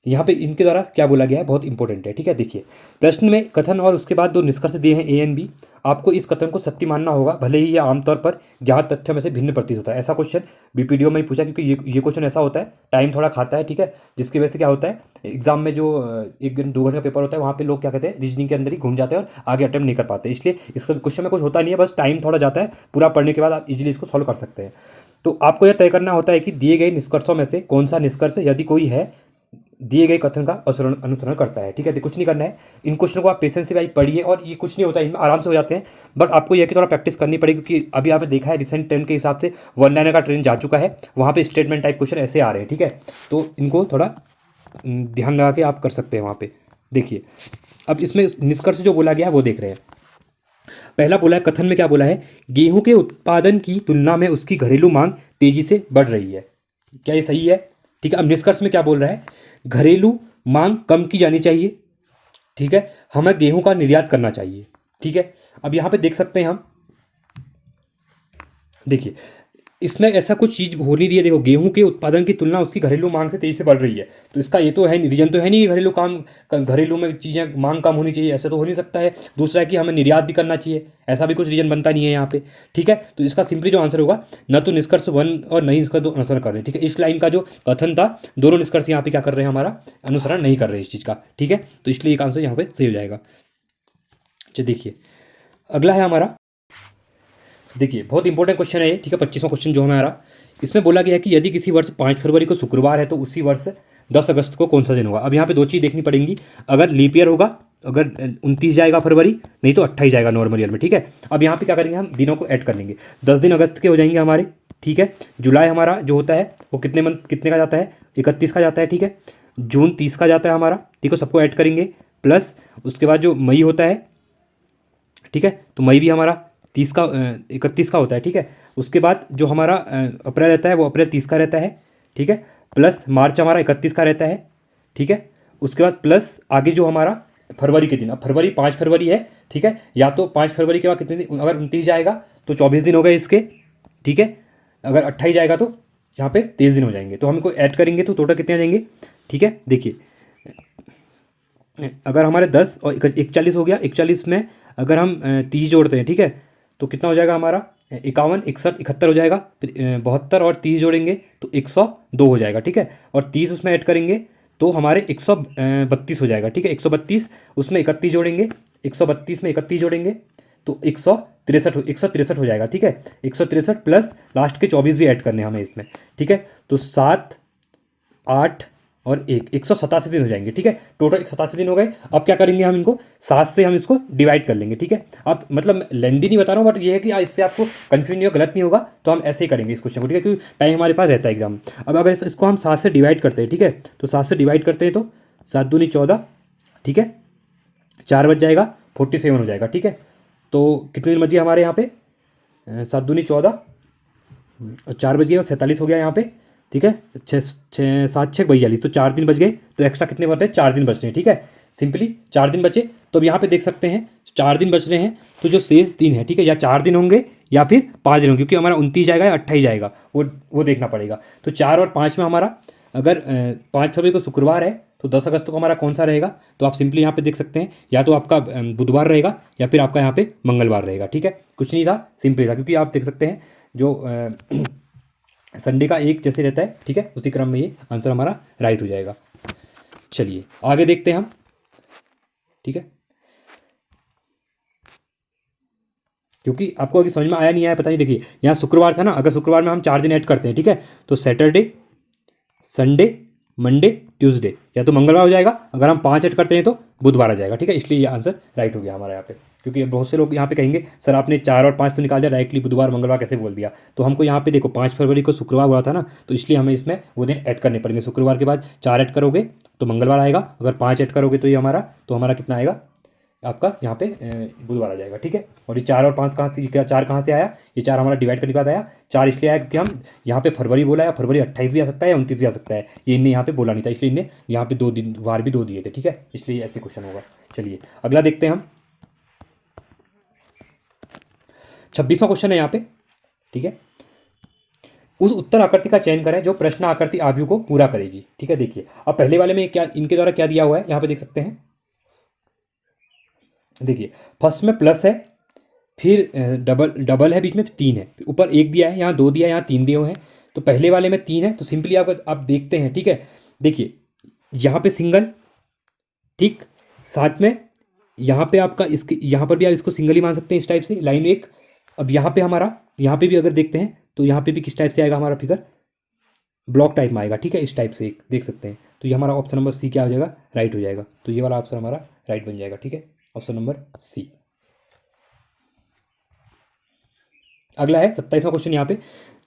यहाँ पे इनके द्वारा क्या बोला गया है, बहुत इंपॉर्टेंट है, ठीक है। देखिए प्रश्न में कथन और उसके बाद 2 निष्कर्ष दिए हैं A और B। आपको इस कथन को सत्य मानना होगा, भले ही यह आमतौर पर ज्ञात तथ्यों में से भिन्न प्रतीत होता है। ऐसा क्वेश्चन BPDO में ही पूछा, क्योंकि ये क्वेश्चन ऐसा होता है, टाइम थोड़ा खाता है, ठीक है, जिसकी वजह से क्या होता है एग्जाम में जो 1-2 घंटे का पेपर होता है वहाँ पे लोग क्या कहते हैं रीजनिंग के अंदर ही घूम जाते हैं और आगे अटेम्प्ट नहीं कर पाते। इसलिए इस क्वेश्चन में कुछ होता नहीं है, बस टाइम थोड़ा जाता है, पूरा पढ़ने के बाद आप इजीली इसको सॉल्व कर सकते हैं। तो आपको यह तय करना होता है कि दिए गए निष्कर्षों में से कौन सा निष्कर्ष यदि कोई है दिए गए कथन का अनुसरण करता है, ठीक है। तो कुछ नहीं करना है, इन क्वेश्चन को आप पेशेंस से भाई पढ़िए, और ये कुछ नहीं होता है, इनमें आराम से हो जाते हैं। बट आपको यह कि थोड़ा प्रैक्टिस करनी पड़ेगी, क्योंकि अभी आपने देखा है रिसेंट ट्रेंड के हिसाब से 1-लाइनर का ट्रेंड जा चुका है, वहाँ पे स्टेटमेंट टाइप क्वेश्चन ऐसे आ रहे हैं, ठीक है। तो इनको थोड़ा ध्यान लगा के आप कर सकते हैं वहाँ पे। देखिए अब इसमें निष्कर्ष जो बोला गया है वो देख रहे हैं। पहला बोला है, कथन में क्या बोला है, गेहूं के उत्पादन की तुलना में उसकी घरेलू मांग तेजी से बढ़ रही है। क्या ये सही है, ठीक है। अब निष्कर्ष में क्या बोल रहा है, घरेलू मांग कम की जानी चाहिए, ठीक है, हमें गेहूं का निर्यात करना चाहिए, ठीक है। अब यहाँ पे देख सकते हैं हम, देखिए इसमें ऐसा कुछ चीज़ हो नहीं रही है। देखो, गेहूं के उत्पादन की तुलना उसकी घरेलू मांग से तेजी से बढ़ रही है, तो इसका ये तो है नहीं, रीजन तो है नहीं कि घरेलू में चीज़ें मांग कम होनी चाहिए, ऐसा तो हो नहीं सकता है। दूसरा है कि हमें निर्यात भी करना चाहिए, ऐसा भी कुछ रीजन बनता नहीं है यहाँ पे। ठीक है, तो इसका सिंपली जो आंसर होगा, न तो निष्कर्ष वन और न ही निष्कर्ष दो अनुसरण कर रहे हैं। ठीक है, इस लाइन का जो कथन था, दोनों निष्कर्ष यहाँ पे क्या कर रहे हैं, हमारा अनुसरण नहीं कर रहे हैं इस चीज़ का। ठीक है, तो इसलिए एक आंसर यहाँ पे सही हो जाएगा। चलिए देखिए, अगला है हमारा, देखिए बहुत इंपॉर्टेंट क्वेश्चन है ये। ठीक है, 25वां क्वेश्चन जो हमारा, इसमें बोला गया है कि यदि किसी वर्ष 5 फरवरी को शुक्रवार है तो उसी वर्ष 10 अगस्त को कौन सा दिन होगा। अब यहाँ पे दो चीज़ देखनी पड़ेंगी, अगर लीप ईयर होगा, अगर 29 जाएगा फरवरी, नहीं तो 28 जाएगा नॉर्मल ईयर में। ठीक है, अब यहाँ पे क्या करेंगे, हम दिनों को ऐड कर लेंगे। 10 दिन अगस्त के हो जाएंगे हमारे। ठीक है, जुलाई हमारा जो होता है वो कितने का जाता है, 31 का जाता है। ठीक है, जून 30 का जाता है हमारा। ठीक है, सबको ऐड करेंगे, प्लस उसके बाद जो मई होता है, ठीक है, तो मई भी हमारा 31 का होता है। ठीक है, उसके बाद जो हमारा अप्रैल रहता है वो अप्रैल 30 का रहता है। ठीक है, प्लस मार्च हमारा 31 का रहता है। ठीक है, उसके बाद प्लस आगे जो हमारा फरवरी के दिन, अब फरवरी 5 फरवरी है। ठीक है, या तो 5 फरवरी के बाद कितने दिन, अगर 29 जाएगा तो 24 दिन हो गए इसके। ठीक है, अगर 28 जाएगा तो यहाँ पे 23 दिन हो जाएंगे, तो हम इनको ऐड करेंगे तो टोटल कितने आ जाएंगे। ठीक है, देखिए, अगर हमारे 10 और 41 हो गया, 41 में अगर हम 30 जोड़ते हैं, ठीक है, तो कितना हो जाएगा हमारा, 51, 61, 71 हो जाएगा। फिर 72 और 30 जोड़ेंगे तो 102 हो जाएगा। ठीक है, और 30 उसमें ऐड करेंगे तो हमारे 132 हो जाएगा। ठीक है, 132 उसमें 31 जोड़ेंगे, 132 में 31 जोड़ेंगे तो 163 हो जाएगा। ठीक है, 163 प्लस लास्ट के 24 भी ऐड करने हैं हमें इसमें। ठीक है, तो 7, 8 और 187 दिन हो जाएंगे। ठीक है, टोटल 187 दिन हो गए। अब क्या करेंगे, हम इनको 7 से हम इसको डिवाइड कर लेंगे। ठीक है, अब मतलब लेंदी नहीं बता रहा हूँ, बट ये है कि इससे आपको कन्फ्यूजन नहीं हो, गलत नहीं होगा, तो हम ऐसे ही करेंगे इस क्वेश्चन को। ठीक है, क्योंकि टाइम हमारे पास रहता है एग्जाम। अब अगर इसको हम 7 से डिवाइड करते हैं, ठीक है, तो 7 से डिवाइड करते हैं तो 7 दूनी 14, ठीक है, 4 बच जाएगा, 47 हो जाएगा। ठीक है, तो कितने दिन बच गए हमारे यहाँ पे, 7 दूनी 14 और 4 बज गए और 47 हो गया यहाँ पे। ठीक है, 7 6 42, तो 4 दिन बच गए, तो एक्स्ट्रा कितने बच रहे हैं, 4 दिन बच रहे हैं। ठीक है, सिंपली 4 दिन बचे, तो अब यहाँ पे देख सकते हैं 4 दिन बच रहे हैं, तो जो शेष दिन है, ठीक है, या 4 दिन होंगे या फिर 5 दिन होंगे, क्योंकि हमारा 29 जाएगा या 28 जाएगा, वो देखना पड़ेगा। तो 4 और 5 में हमारा, अगर 5 फरवरी को शुक्रवार है तो 10 अगस्त को हमारा कौन सा रहेगा, तो आप सिंपली यहाँ पे देख सकते हैं, या तो आपका बुधवार रहेगा या फिर आपका यहाँ पे मंगलवार रहेगा। ठीक है, कुछ नहीं था, सिंपल था, क्योंकि आप देख सकते हैं जो संडे का एक जैसे रहता है। ठीक है, उसी क्रम में ये आंसर हमारा राइट हो जाएगा। चलिए आगे देखते हैं हम। ठीक है, क्योंकि आपको अभी समझ में आया नहीं आया पता नहीं। देखिए, यहाँ शुक्रवार था ना, अगर शुक्रवार में हम 4 दिन ऐड करते हैं, ठीक है, तो सैटरडे, संडे, मंडे, ट्यूसडे, या तो मंगलवार हो जाएगा। अगर हम 5 ऐड करते हैं तो बुधवार आ जाएगा। ठीक है, इसलिए ये आंसर राइट हो गया हमारा यहाँ पे। क्योंकि बहुत से लोग यहाँ पे कहेंगे सर आपने 4 और 5 तो निकाल दिया, डायरेक्टली बुधवार मंगलवार कैसे बोल दिया। तो हमको यहाँ पे देखो 5 फरवरी को शुक्रवार हुआ था ना, तो इसलिए हमें इसमें वो दिन ऐड करने पड़ेंगे। शुक्रवार के बाद 4 ऐड करोगे तो मंगलवार आएगा, अगर 5 ऐड करोगे तो ये हमारा, तो हमारा कितना आएगा आपका यहाँ पे बुधवार आ जाएगा। ठीक है, और ये 4 और 5 कहाँ से, 4 कहाँ से आया, ये 4 हमारा डिवाइड करने के बाद आया। 4 इसलिए आया क्योंकि हम यहाँ पे फरवरी बोला है, फरवरी 28 भी आ सकता है, 29 भी आ सकता है, ये इनने यहाँ पे बोला नहीं था, इसलिए इनने यहाँ पे 2 दिन वार भी 2 दिए थे। ठीक है, इसलिए ऐसे क्वेश्चन होगा। चलिए अगला देखते हैं हम, 26वां क्वेश्चन है यहाँ पे। ठीक है, उस उत्तर आकृति का चयन करें जो प्रश्न आकृति आव्यूह को पूरा करेगी। ठीक है, देखिए अब पहले वाले में क्या इनके द्वारा क्या दिया हुआ है, यहाँ पे देख सकते हैं। देखिए फर्स्ट में प्लस है, फिर डबल है, बीच में 3 है, ऊपर 1 दिया है, यहाँ 2 दिया है, यहाँ 3 दिए हुए हैं। तो पहले वाले में 3 है, तो सिंपली आप देखते हैं। ठीक है, देखिए यहाँ पे सिंगल, ठीक, साथ में यहाँ पे आपका इसके, यहाँ पर भी आप इसको सिंगल ही मान सकते हैं इस टाइप से, लाइन 1। अब यहाँ पे हमारा, यहाँ पे भी अगर देखते हैं तो यहाँ पे भी किस टाइप से आएगा हमारा फिगर, ब्लॉक टाइप में आएगा। ठीक है, इस टाइप से एक देख सकते हैं। तो ये हमारा ऑप्शन नंबर सी क्या हो जाएगा, राइट हो जाएगा। तो ये वाला ऑप्शन हमारा राइट बन जाएगा। ठीक है, ऑप्शन नंबर सी। अगला है 27वां क्वेश्चन। यहाँ पे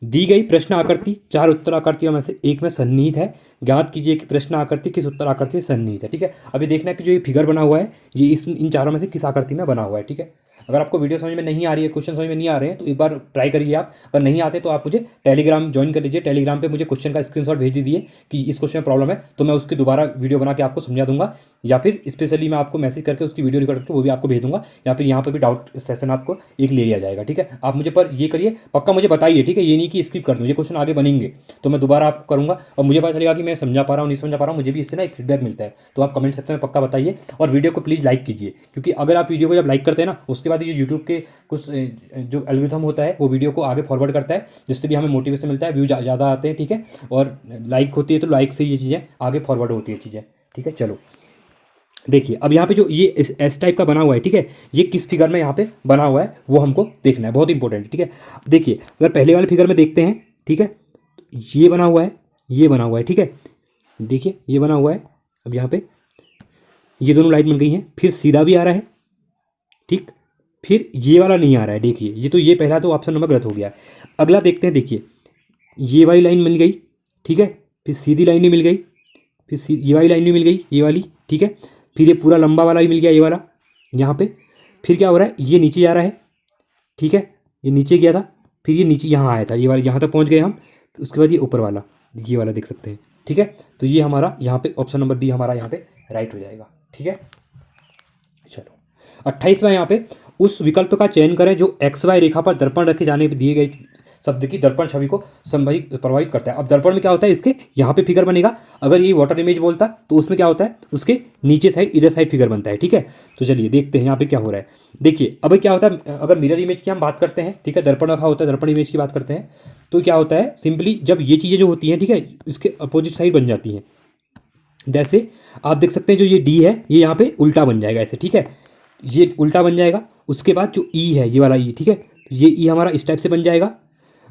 दी गई प्रश्न आकृति 4 उत्तर आकृतियों में से एक में सन्निहित है, ज्ञात कीजिए कि प्रश्न आकृति किस उत्तर आकृति से सन्निहित है। ठीक है, अभी देखना है कि जो ये फिगर बना हुआ है ये इन चारों में से किस आकृति में बना हुआ है। ठीक है, अगर आपको वीडियो समझ में नहीं आ रही है, क्वेश्चन समझ में नहीं आ रहे हैं, तो एक बार ट्राई करिए आप। अगर नहीं आते तो आप मुझे टेलीग्राम ज्वाइन कर लीजिए। टेलीग्राम पे मुझे क्वेश्चन का स्क्रीनशॉट भेज दीजिए कि इस क्वेश्चन में प्रॉब्लम है, तो मैं उसकी दोबारा वीडियो बना के आपको समझा दूंगा, या फिर स्पेशली मैं आपको मैसेज करके उसकी वीडियो रिकॉर्ड करके वो भी आपको भेज दूंगा, या फिर यहाँ पर भी डाउट सेशन आपको एक ले लिया जाएगा। ठीक है, आप मुझे पर ये करिए, पक्का मुझे बताइए। ठीक है, ये नहीं कि स्किप कर दूँ, ये क्वेश्चन आगे बनेंगे तो मैं दोबारा आपको करूँगा और मुझे पता चलेगा कि मैं समझा पा रहा हूँ नहीं समझा पा रहा हूँ, मुझे भी इससे ना एक फीडबैक मिलता है। तो आप कमेंट सेक्शन में पक्का बताइए और वीडियो को प्लीज़ लाइक कीजिए, क्योंकि अगर आप वीडियो को जब लाइक करते हैं ना, उसके बाद ये यूट्यूब के कुछ जो एल्गोरिथम होता है वो वीडियो को आगे फॉरवर्ड करता है, जिससे भी हमें मोटिवेशन मिलता है, व्यू ज़्यादा आते हैं। ठीक है, और लाइक होती है तो लाइक से ये चीज़ें आगे फॉरवर्ड होती है चीज़ें। ठीक है, चलो देखिए अब यहाँ पे जो ये एस टाइप का बना हुआ है, ठीक है, ये किस फिगर में यहाँ पे बना हुआ है वो हमको देखना है, बहुत इंपॉर्टेंट है। ठीक है, देखिए अगर पहले वाले फिगर में देखते हैं, ठीक है, ये बना हुआ है, ये बना हुआ है। ठीक है, देखिए ये बना हुआ है। अब यहाँ पे ये दोनों लाइन बन गई हैं, फिर सीधा भी आ रहा है, ठीक, फिर ये वाला नहीं आ रहा है। देखिए ये तो, ये पहला तो ऑप्शन नंबर गलत हो गया। अगला देखते हैं, देखिए ये वाली लाइन मिल गई, ठीक है, फिर सीधी लाइन भी मिल गई, फिर ये वाली लाइन भी मिल गई, ये वाली। ठीक है, फिर ये पूरा लंबा वाला भी मिल गया, ये वाला यहाँ पे। फिर क्या हो रहा है, ये नीचे जा रहा है, ठीक है, ये नीचे गया था, फिर ये नीचे यहाँ आया था, ये वाला यहाँ तक पहुँच गए हम। उसके बाद ये ऊपर वाला, ये वाला देख सकते हैं। ठीक है, तो ये हमारा यहाँ पे ऑप्शन नंबर बी हमारा यहाँ पे राइट हो जाएगा। ठीक है, चलो 28वां यहाँ पे, उस विकल्प का चयन करें जो एक्स वाई रेखा पर दर्पण रखे जाने पर दिए गए शब्द की दर्पण छवि को प्रभावित करता है। अब दर्पण में क्या होता है, इसके यहाँ पे फिगर बनेगा। अगर ये वाटर इमेज बोलता तो उसमें क्या होता है, उसके नीचे साइड इधर साइड फिगर बनता है। ठीक है, तो चलिए देखते हैं यहाँ पे क्या हो रहा है। देखिए अब क्या होता है, अगर मिरर इमेज की हम बात करते हैं, ठीक है, दर्पण रखा होता है, दर्पण इमेज की बात करते हैं, तो क्या होता है, सिंपली जब ये चीज़ें जो होती हैं, ठीक है, इसके अपोजिट साइड बन जाती हैं। जैसे आप देख सकते हैं जो ये डी है, ये यहाँ पे उल्टा बन जाएगा ऐसे। ठीक है, ये उल्टा बन जाएगा। उसके बाद जो ई है, ये वाला ई, ठीक है, ये ई हमारा इस टाइप से बन जाएगा।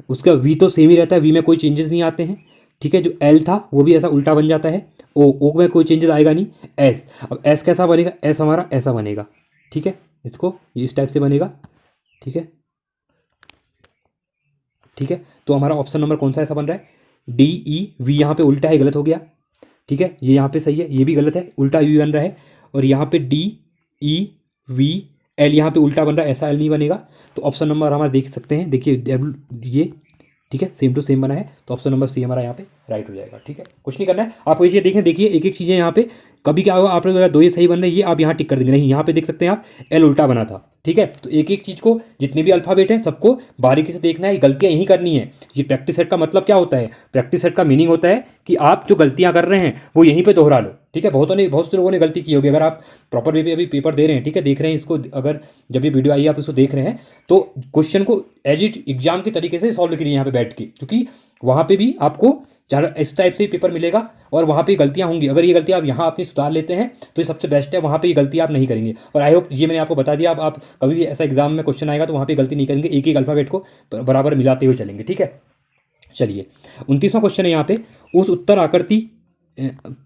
उसका वी तो सेम ही रहता है, वी में कोई चेंजेस नहीं आते हैं। ठीक है, जो एल था वो भी ऐसा उल्टा बन जाता है। ओ में कोई चेंजेस आएगा नहीं। एस, अब एस कैसा बनेगा, एस हमारा ऐसा बनेगा। ठीक है, इसको इस टाइप से बनेगा। ठीक है, ठीक है, तो हमारा ऑप्शन नंबर कौन सा ऐसा बन रहा है, डी ई वी। यहाँ पे उल्टा है, गलत हो गया। ठीक है, ये यहाँ पे सही है, ये भी गलत है, उल्टा वी बन रहा है। और यहाँ पे डी ई वी एल, यहाँ पे उल्टा बन रहा है, ऐसा एल नहीं बनेगा। तो ऑप्शन नंबर हमारा देख सकते हैं, देखिए ये, ठीक है, सेम टू सेम बना है, तो ऑप्शन नंबर सी हमारा यहाँ पे राइट हो जाएगा। ठीक है, कुछ नहीं करना है आपको, ये देखें, देखिए एक एक चीज़ें यहाँ पे कभी क्या होगा, आप लोग दो ये सही बन रहे हैं, ये आप यहाँ टिक कर देंगे, नहीं यहाँ पे देख सकते हैं आप एल उल्टा बना था। ठीक है, तो एक एक चीज़ को, जितने भी अल्फ़ाबेट हैं सबको बारीकी से देखना है, गलतियाँ यही करनी है। ये प्रैक्टिस सेट का मतलब क्या होता है, प्रैक्टिस सेट का मीनिंग होता है कि आप जो गलतियाँ कर रहे हैं वो यहीं पर दोहरा लो। ठीक है, बहुत से लोगों ने गलती की होगी। अगर आप प्रॉपर वे पे अभी पेपर दे रहे हैं, ठीक है, देख रहे हैं इसको, अगर जब ये वीडियो आई आप इसको देख रहे हैं, तो क्वेश्चन को एज इट एग्जाम के तरीके से सॉल्व करिए यहाँ पे बैठ के, क्योंकि वहाँ पे भी आपको इस टाइप से पेपर मिलेगा और वहाँ पे गलतियाँ होंगी। अगर ये गलतियाँ आप यहाँ अपनी सुधार लेते हैं तो ये सबसे बेस्ट है, वहाँ पे ये गलती आप नहीं करेंगे। और आई होप ये मैंने आपको बता दिया। अब आप कभी भी ऐसा एग्जाम में क्वेश्चन आएगा तो वहाँ पे गलती नहीं करेंगे, एक एक अल्फ़ाबेट को बराबर मिलाते हुए चलेंगे। ठीक है, चलिए 29वां क्वेश्चन है यहाँ पे, उस उत्तर आकृति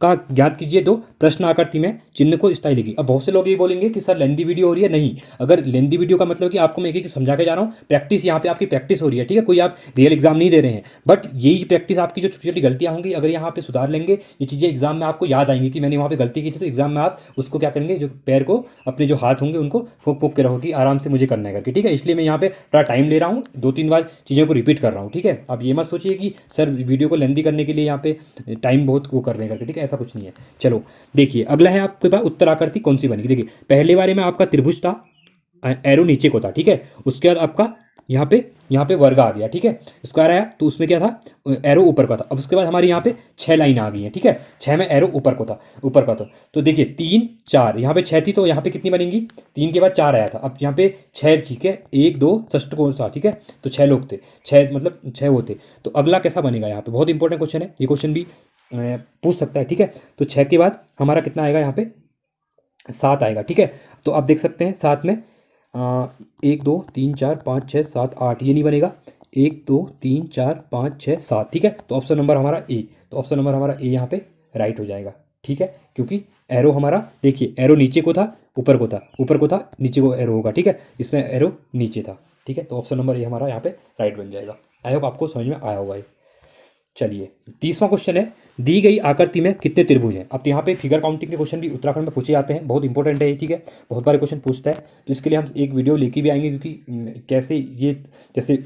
का ज्ञात कीजिए दो प्रश्न आकृति में चिन्ह को स्थायी लिखिए। अब बहुत से लोग ये बोलेंगे कि सर लेंदी वीडियो हो रही है, नहीं, अगर लेंदी वीडियो का मतलब कि आपको मैं एक एक समझा के जा रहा हूँ, प्रैक्टिस यहाँ पे आपकी प्रैक्टिस हो रही है। ठीक है, कोई आप रियल एग्जाम नहीं दे रहे हैं, बट यही प्रैक्टिस आपकी जो छोटी छोटी गलतियाँ होंगी, अगर यहाँ पे सुधार लेंगे, ये चीज़ें एग्जाम में आपको याद आएंगी कि मैंने वहाँ पे गलती की थी, तो एग्जाम में आप उसको क्या करेंगे, जो पैर को अपने जो हाथ होंगे उनको फूक फूक के रहोगे आराम से मुझे करना है करके। ठीक है, इसलिए मैं यहाँ पे थोड़ा टाइम ले रहा हूँ, 2-3 बार चीज़ों को रिपीट कर रहा हूँ। ठीक है, आप ये मत सोचिए कि सर वीडियो को लेंदी करने के लिए यहाँ पे टाइम बहुत वो कर रहे हैं करके। ठीक है, ऐसा कुछ नहीं है। चलो देखिए अगला है आपके पास उत्तर आकृति कौन सी बनेगी। देखिए पहले बारे में आपका त्रिभुज था, एरो नीचे को था। ठीक है, उसके बाद आपका यहाँ पे वर्ग आ गया। ठीक है, स्क्वायर आया तो उसमें क्या था, एरो ऊपर का था। अब उसके बाद हमारे यहाँ पे 6 लाइन आ गई हैं। ठीक है, 6 में एरो ऊपर का था। तो देखिए 3 4, यहाँ पे 6 थी तो यहाँ पे कितनी बनेंगी, 3 के बाद 4 आया था। अब यहाँ पे 6, ठीक है, 1 2 षष्ठ कोण था। ठीक है, तो 6 लोग थे, 6 मतलब 6 वो थे। तो अगला कैसा बनेगा, यहाँ पे बहुत इंपॉर्टेंट क्वेश्चन है, ये क्वेश्चन भी पूछ सकता है। ठीक है, तो 6 के बाद हमारा कितना आएगा, यहाँ पे 7 आएगा। ठीक है, तो आप देख सकते हैं 7 में 1 2 3 4 5 6 7 8, ये नहीं बनेगा, 1 2 3 4 5 6 7। ठीक है, तो ऑप्शन नंबर हमारा ए, तो ऑप्शन नंबर हमारा ए यहाँ पे राइट हो जाएगा। ठीक है, क्योंकि एरो हमारा, देखिए एरो नीचे को था, ऊपर को था, ऊपर को था, नीचे को एरो होगा। ठीक है, इसमें एरो नीचे था। ठीक है, तो ऑप्शन नंबर ए हमारा यहाँ पे राइट बन जाएगा। आई होप आपको समझ में आया होगा ये। चलिए 30वां क्वेश्चन है, दी गई आकृति में कितने त्रिभुज हैं। अब यहाँ पे फिगर काउंटिंग के क्वेश्चन भी उत्तराखंड में पूछे जाते हैं, बहुत इंपॉर्टेंट है ये, ठीक है, बहुत बार क्वेश्चन पूछता है। तो इसके लिए हम एक वीडियो लेके भी आएंगे, क्योंकि कैसे ये, जैसे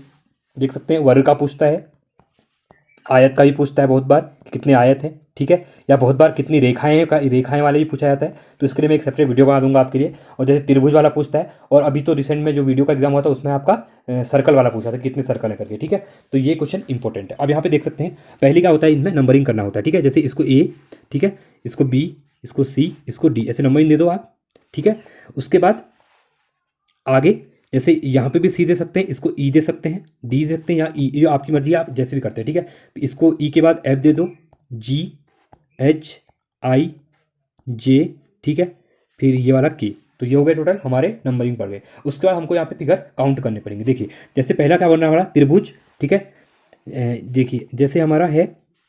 देख सकते हैं वर्ग का पूछता है, आयत का भी पूछता है बहुत बार कि कितने आयत हैं, ठीक है, या बहुत बार कितनी रेखाएं हैं का रेखाएं वाले भी पूछा जाता है। तो इसके लिए मैं एक सेपरेट वीडियो बना दूंगा आपके लिए। और जैसे त्रिभुज वाला पूछता है, और अभी तो रिसेंट में जो वीडियो का एग्जाम हुआ था उसमें आपका सर्कल वाला पूछा था, कितने सर्कल है करके, ठीक है। तो ये क्वेश्चन इंपॉर्टेंट है। अब यहाँ पे देख सकते हैं पहले क्या होता है, इनमें नंबरिंग करना होता है, ठीक है, जैसे इसको ए, ठीक है, इसको बी, इसको सी, इसको डी, ऐसे नंबरिंग दे दो आप, ठीक है। उसके बाद आगे जैसे यहाँ पे भी सी दे सकते हैं, इसको ई दे सकते हैं, डी दे सकते हैं, या ई, ये आपकी मर्जी है, आप जैसे भी करते हैं, ठीक है। इसको ई के बाद एफ दे दो, जी, एच, आई, जे, ठीक है, फिर ये वाला के। तो ये हो गए टोटल हमारे नंबरिंग पड़ गए। उसके बाद हमको यहाँ पे फिगर काउंट करने पड़ेंगे। देखिए जैसे पहला क्या बन रहा है हमारा त्रिभुज, ठीक है, देखिए जैसे हमारा है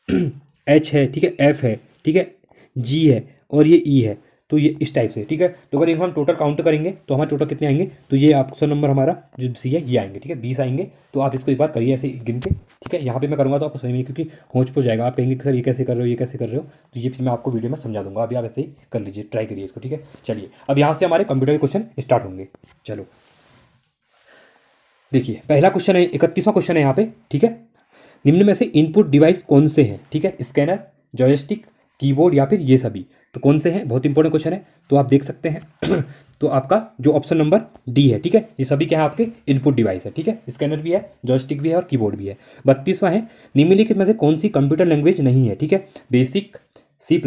एच है, ठीक है, एफ है, ठीक है, जी है, और ये ई है। तो ये इस टाइप से, ठीक है। तो अगर इनको हम टोटल काउंट करेंगे तो हमारे टोटल कितने आएंगे, तो ये ऑप्शन नंबर हमारा जो सी है ये आएंगे, ठीक है, 20 आएंगे। तो आप इसको एक बार करिए ऐसे गिन के, ठीक है। यहाँ पे मैं करूँगा तो आपको समझ में, क्योंकि होच हो जाएगा, आप कहेंगे कि सर ये कैसे कर रहे हो, ये कैसे कर रहे हो, तो ये फिर मैं आपको वीडियो में समझा दूंगा। अभी आप ऐसे ही कर लीजिए, ट्राई करिए इसको, ठीक है। चलिए अब यहाँ से हमारे कंप्यूटर के क्वेश्चन स्टार्ट होंगे। चलो देखिए पहला क्वेश्चन है, 31वां क्वेश्चन है यहाँ पे, ठीक है। निम्न में से इनपुट डिवाइस कौन से हैं, ठीक है, स्कैनर, जॉयस्टिक, कीबोर्ड या फिर ये सभी। तो कौन से हैं, बहुत इंपॉर्टेंट क्वेश्चन है। तो आप देख सकते हैं तो आपका जो ऑप्शन नंबर डी है, ठीक है, ये सभी क्या है आपके इनपुट डिवाइस है, ठीक है, स्कैनर भी है, जॉयस्टिक भी है और कीबोर्ड भी है। 32वां है, निम्नलिखित में से कौन सी कंप्यूटर लैंग्वेज नहीं है, ठीक है, बेसिक, C++,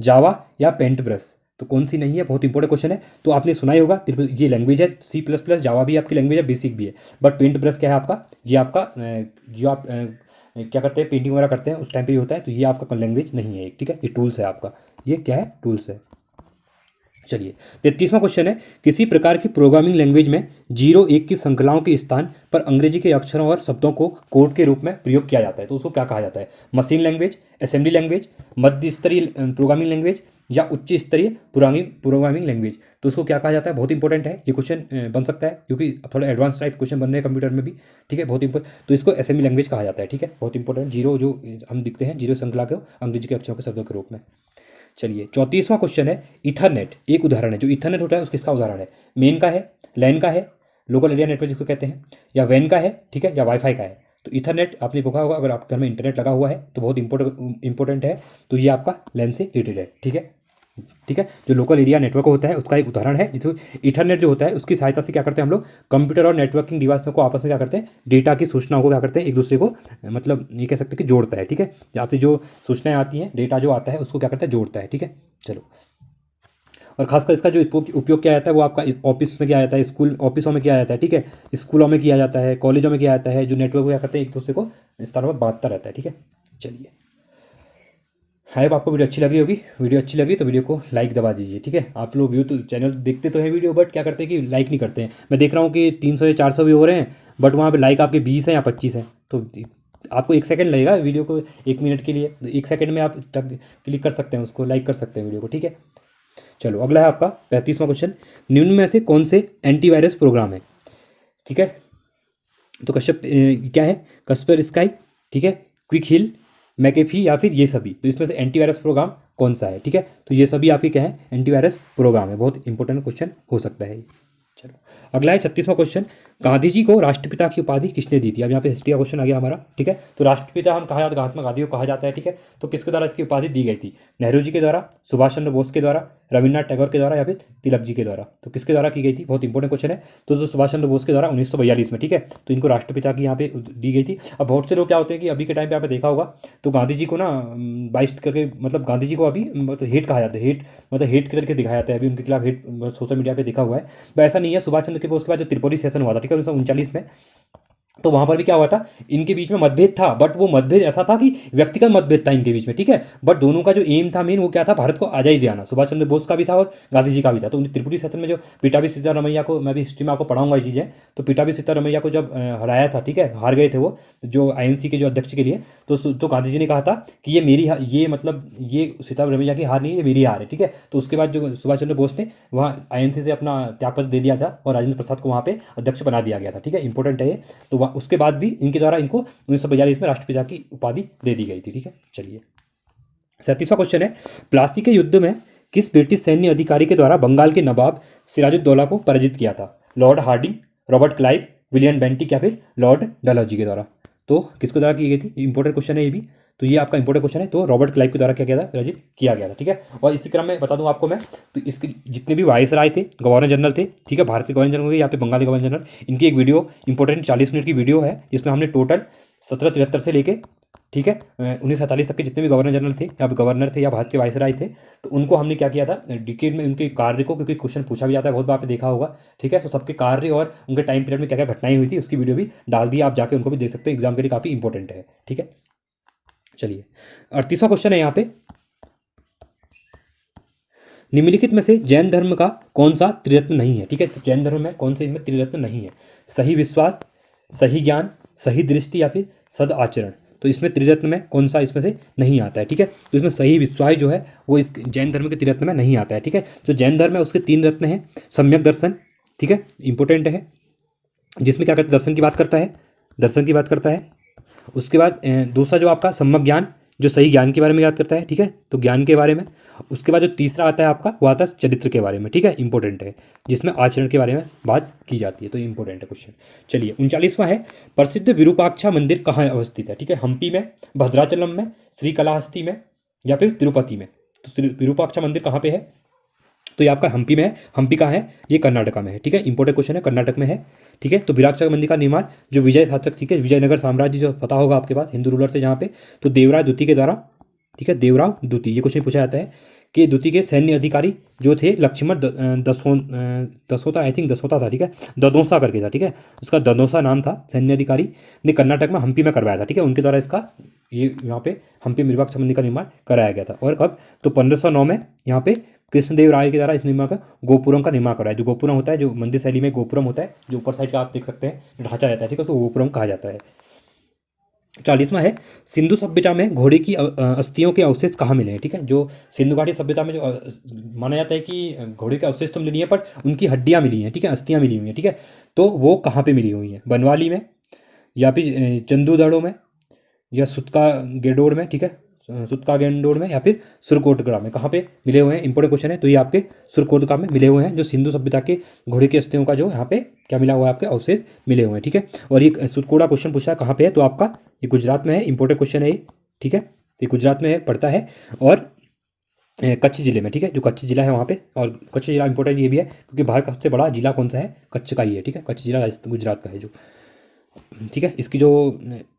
जावा या पेंट ब्रश। तो कौन सी नहीं है, बहुत इंपॉर्टेंट क्वेश्चन है। तो आपने सुना ही होगा, ये लैंग्वेज है C++, जावा भी आपकी लैंग्वेज है, बेसिक भी है। बट पेंट ब्रश क्या है आपका, ये आपका जो आप क्या करते हैं, पेंटिंग वगैरह करते हैं उस टाइम पे भी होता है। तो ये आपका लैंग्वेज नहीं है, ठीक है, ये टूल्स है आपका, ये क्या है, टूल्स है। चलिए 33वां क्वेश्चन है, किसी प्रकार की प्रोग्रामिंग लैंग्वेज में 0 1 की श्रृंखलाओं के स्थान पर अंग्रेजी के अक्षरों और शब्दों को कोड के रूप में प्रयोग किया जाता है। तो उसको क्या कहा जाता है, मशीन लैंग्वेज, असेंबली लैंग्वेज, मध्य स्तरीय प्रोग्रामिंग लैंग्वेज या उच्च स्तरीय प्रोग्रामिंग लैंग्वेज। तो उसको क्या कहा जाता है, बहुत इंपॉर्टेंट है ये क्वेश्चन, बन सकता है क्योंकि थोड़ा एडवांस टाइप क्वेश्चन बन रहे हैं कंप्यूटर में भी, ठीक है, बहुत इंपॉर्टेंट। तो इसको असेंबली लैंग्वेज कहा जाता है, ठीक है, बहुत इंपॉर्टेंट। 0 जो हम दिखते हैं 0 श्रृंखला को अंग्रेजी के अक्षरों के शब्दों के रूप में। चलिए 34वां क्वेश्चन है, इथरनेट एक उदाहरण है। जो इथरनेट होता है उसका किसका उदाहरण है, मेन का है, लैन का है, लोकल एरिया नेटवर्क जिसको कहते हैं, या वैन का है, ठीक है, या वाईफाई का है। तो इथरनेट आपने देखा होगा, अगर आपके घर में इंटरनेट लगा हुआ है तो बहुत इंपॉर्टेंट है। तो ये आपका लैन से रिलेटेड है, ठीक है, ठीक है। जो लोकल एरिया नेटवर्क होता है उसका एक उदाहरण है, जिसको इंटरनेट जो होता है उसकी सहायता से क्या करते हैं हम लोग, कंप्यूटर और नेटवर्किंग डिवाइसों को आपस में क्या करते हैं, डेटा की सूचनाओं को क्या करते हैं एक दूसरे को, मतलब ये कह सकते हैं कि जोड़ता है, ठीक है। आपसे जो सूचनाएं आती हैं, डेटा जो आता है उसको क्या करता है, जोड़ता है, ठीक है। चलो, और खासकर इसका जो उपयोग किया जाता है वो आपका ऑफिस में किया जाता है, स्कूल ऑफिसों में किया जाता है, ठीक है, स्कूलों में किया जाता है, कॉलेजों में किया जाता है। जो नेटवर्क क्या करते हैं एक दूसरे को स्थानों पर बांटता रहता है, ठीक है। चलिए है, अब आपको वीडियो अच्छी लग रही होगी, वीडियो अच्छी लगी तो वीडियो को लाइक दबा दीजिए, ठीक है। आप लोग व्यू तो चैनल देखते तो हैं वीडियो, बट क्या करते हैं कि लाइक नहीं करते हैं। मैं देख रहा हूँ कि 300 या 400 भी हो रहे हैं, बट वहाँ पे लाइक आपके 20 हैं या 25 हैं। तो आपको 1 सेकंड लगेगा वीडियो को, 1 मिनट के लिए, तो 1 सेकंड में आप क्लिक कर सकते हैं उसको, लाइक कर सकते हैं वीडियो को, ठीक है। चलो अगला है आपका 35वां क्वेश्चन, निम्न में से कौन से एंटीवायरस प्रोग्राम है, ठीक है। तो कश्यप क्या है, कस्पर स्काई, ठीक है, क्विक हिल, मैकेफी या फिर ये सभी। तो इसमें से एंटीवायरस प्रोग्राम कौन सा है, ठीक है। तो ये सभी आपके क्या है, एंटीवायरस प्रोग्राम है, बहुत इंपॉर्टेंट क्वेश्चन हो सकता है। चलो अगला है 36वां क्वेश्चन, गांधी जी को राष्ट्रपिता की उपाधि किसने दी थी। अब यहाँ पे हिस्ट्री का क्वेश्चन आ गया हमारा, ठीक है। तो राष्ट्रपिता हम कहा जाता, महात्मा गांधी को कहा जाता है, ठीक है। तो किसके द्वारा इसकी उपाधि दी गई थी, नेहरू जी के द्वारा, सुभाष चंद्र बोस के द्वारा, रविन्द्रनाथ टैगोर के द्वारा या फिर तिलक जी के द्वारा। तो किसके द्वारा की गई थी, बहुत इंपॉर्टेंट क्वेश्चन है। तो जो सुभाष चंद्र बोस के द्वारा 1942 में, ठीक है। तो इनको राष्ट्रपिता की यहाँ पे दी गई थी। अब बहुत से लोग क्या होते हैं कि अभी के टाइम पे आपने देखा होगा, तो गांधी जी को ना बाइस्ट करके, मतलब गांधी जी को अभी हेट कहा जाता है, हेट मतलब हेट करके दिखाया जाता है, अभी उनके खिलाफ हेट सोशल मीडिया पे देखा हुआ है। तो ऐसा नहीं है, सुभाष चंद्र के बोस के बाद जो त्रिपुरी सेशन हुआ था, ठीक है, 1939 में, तो वहां पर भी क्या हुआ था, इनके बीच में मतभेद था, बट वो मतभेद ऐसा था कि व्यक्तिगत मतभेद था इनके बीच में, ठीक है। बट दोनों का जो एम था मेन, वो क्या था, भारत को आज़ादी दिलाना। सुभाष चंद्र बोस का भी था और गांधी जी का भी था। तो उन त्रिपुरी सेशन में जो पिटाबी सीतारमैया को, मैं भी हिस्ट्री में आपको पढ़ाऊंगा ये चीज़ें, तो पिटाबी सीतारमैया को जब हराया था, ठीक है, हार गए थे वो जो आईएनसी के जो अध्यक्ष के लिए, तो गांधी जी ने कहा था कि ये मेरी, ये मतलब ये सीतारमैया की हार नहीं है, ये मेरी हार है, ठीक है। तो उसके बाद जो सुभाष चंद्र बोस ने वहाँ आईएनसी से अपना त्यागपत्र दे दिया था और राजेंद्र प्रसाद को वहाँ पे अध्यक्ष बना दिया गया था, ठीक है, इंपॉर्टेंट है ये। तो उसके बाद भी इनके द्वारा इनको 1942 में राष्ट्रपिता की उपाधि दे दी गई थी। ठीक है, चलिए 37वां क्वेश्चन है, प्लासी के युद्ध में किस ब्रिटिश सैन्य अधिकारी के द्वारा बंगाल के नवाब सिराजुद्दौला को पराजित किया था? Lord Hardinge, Robert Clive, William Bentinck या फिर लॉर्ड डलहौजी के द्वारा? तो किसके द्वारा की गई थी? इंपॉर्टेंट क्वेश्चन है ये भी, तो ये आपका इंपॉर्टेंट क्वेश्चन है। तो रॉबर्ट क्लाइव के द्वारा क्या किया था? पराजित किया गया था। ठीक है, और इसी क्रम में बता दूं आपको मैं, तो इसके जितने भी वायसराय थे, गवर्नर जनरल थे, ठीक है, भारत के गवर्नर जनरल, यहाँ पे बंगाली गवर्नर जनरल, इनकी एक वीडियो इंपॉर्टेंट 40 मिनट की वीडियो है, जिसमें हमने टोटल 1773 से लेके, ठीक है, 1947 तक के जितने भी गवर्नर जनरल थे या गवर्नर थे या भारत के वायसराय थे, तो उनको हमने क्या किया था डिकेड में उनके कार्य को, क्योंकि क्वेश्चन पूछा भी जाता है बहुत बार, आपने देखा होगा। ठीक है, तो सबके कार्य और उनके टाइम पीरियड में क्या क्या घटनाएं हुई थी उसकी वीडियो भी डाल दी, आप जाके उनको भी देख सकते हैं, एग्जाम के लिए काफ़ी इंपॉर्टेंट है। ठीक है, चलिए 38वां क्वेश्चन है यहाँ पे, निम्नलिखित में से जैन धर्म का कौन सा त्रिरत्न नहीं है? ठीक है, तो जैन धर्म में कौन से इसमें त्रिरत्न नहीं है? सही विश्वास, सही ज्ञान, सही दृष्टि या फिर सद आचरण? तो इसमें त्रिरत्न में कौन सा इसमें से नहीं आता है? ठीक है, तो इसमें सही विश्वास जो है वो इस जैन धर्म के त्रिरत्न में नहीं आता है। ठीक है, जो जैन धर्म है उसके 3 रत्न हैं। सम्यक दर्शन, ठीक है, इंपॉर्टेंट है, जिसमें क्या करता है, दर्शन की बात करता है, दर्शन की बात करता है। उसके बाद दूसरा जो आपका सम्यक ज्ञान, जो सही ज्ञान के बारे में याद करता है। ठीक है, तो ज्ञान के बारे में। उसके बाद जो तीसरा आता है आपका, वो आता है चरित्र के बारे में। ठीक है, इंपॉर्टेंट है, जिसमें आचरण के बारे में बात की जाती है, तो इंपॉर्टेंट है क्वेश्चन। चलिए 39वां है, प्रसिद्ध विरूपाक्षा मंदिर कहाँ अवस्थित है? ठीक है, हम्पी में, भद्राचलम में, श्रीकालाहस्ती में या फिर तिरुपति में? तो विरूपाक्षा मंदिर कहाँ पे है? तो ये आपका हम्पी में है। हम्पी कहाँ है? ये कर्नाटका में है। ठीक है, इंपॉर्टेंट क्वेश्चन है, कर्नाटक में है। ठीक है, तो विरूपाक्षा मंदिर का निर्माण जो विजय शासक, ठीक है, विजयनगर साम्राज्य जो पता होगा आपके पास, हिंदू रूलर थे जहाँ पे, तो देवराय द्वितीय के द्वारा, ठीक है, देवराव द्वितीय, ये क्वेश्चन पूछा जाता है कि द्वितीय के सैन्य अधिकारी जो थे लक्ष्मण दसोता, आई थिंक दसोता था, ठीक है, ददोसा करके था। ठीक है, उसका ददोसा नाम था, सैन्य अधिकारी ने कर्नाटक में हम्पी में करवाया था। ठीक है, उनके द्वारा इसका ये यहाँ पे हम्पी में विरूपाक्षा मंदिर का निर्माण कराया गया था। और कब? तो 1509 में यहाँ पे कृष्णदेव राय के द्वारा इस निर्माण का गोपुरम का निर्माण कराया। जो गोपुरम होता है, जो मंदिर शैली में गोपुरम होता है, जो ऊपर साइड का आप देख सकते हैं जो ढांचा रहता है, ठीक है, उसको गोपुरम कहा जाता है। 40वां है, सिंधु सभ्यता में घोड़े की अस्थियों के अवशेष कहाँ मिले हैं? ठीक है, जो सिंधु घाटी सभ्यता में जो माना जाता है कि घोड़े के अवशेष तो मिले नहीं है, पर उनकी हड्डियाँ मिली हैं। ठीक है, अस्थियाँ मिली हुई हैं। ठीक है, तो वो कहाँ पे मिली हुई हैं? बनवाली में या फिर चंदूदड़ो में या सुतका गेडोर में? ठीक है, सुतका गेंडोर में या फिर सुरकोटगढ़ में? कहाँ पे मिले हुए हैं? इंपॉर्टेंट क्वेश्चन है। तो ये आपके सुरकोटगढ़ में मिले हुए हैं, जो सिंधु सभ्यता के घोड़े की अस्थियों का जो यहाँ पे क्या मिला हुआ है, आपके अवशेष मिले हुए हैं। ठीक है, और ये सुरकोड़ा क्वेश्चन पूछा है कहाँ पे है, तो आपका ये गुजरात में है। इंपॉर्टेंट क्वेश्चन है ये। ठीक है, ये गुजरात में पड़ता है और कच्छ जिले में। ठीक है, जो कच्छ जिला है वहाँ पे, और कच्छ जिला इंपॉर्टेंट ये भी है क्योंकि भारत का सबसे बड़ा जिला कौन सा है? कच्छ का ही है। ठीक है, कच्छ जिला गुजरात का है जो। ठीक है, इसकी जो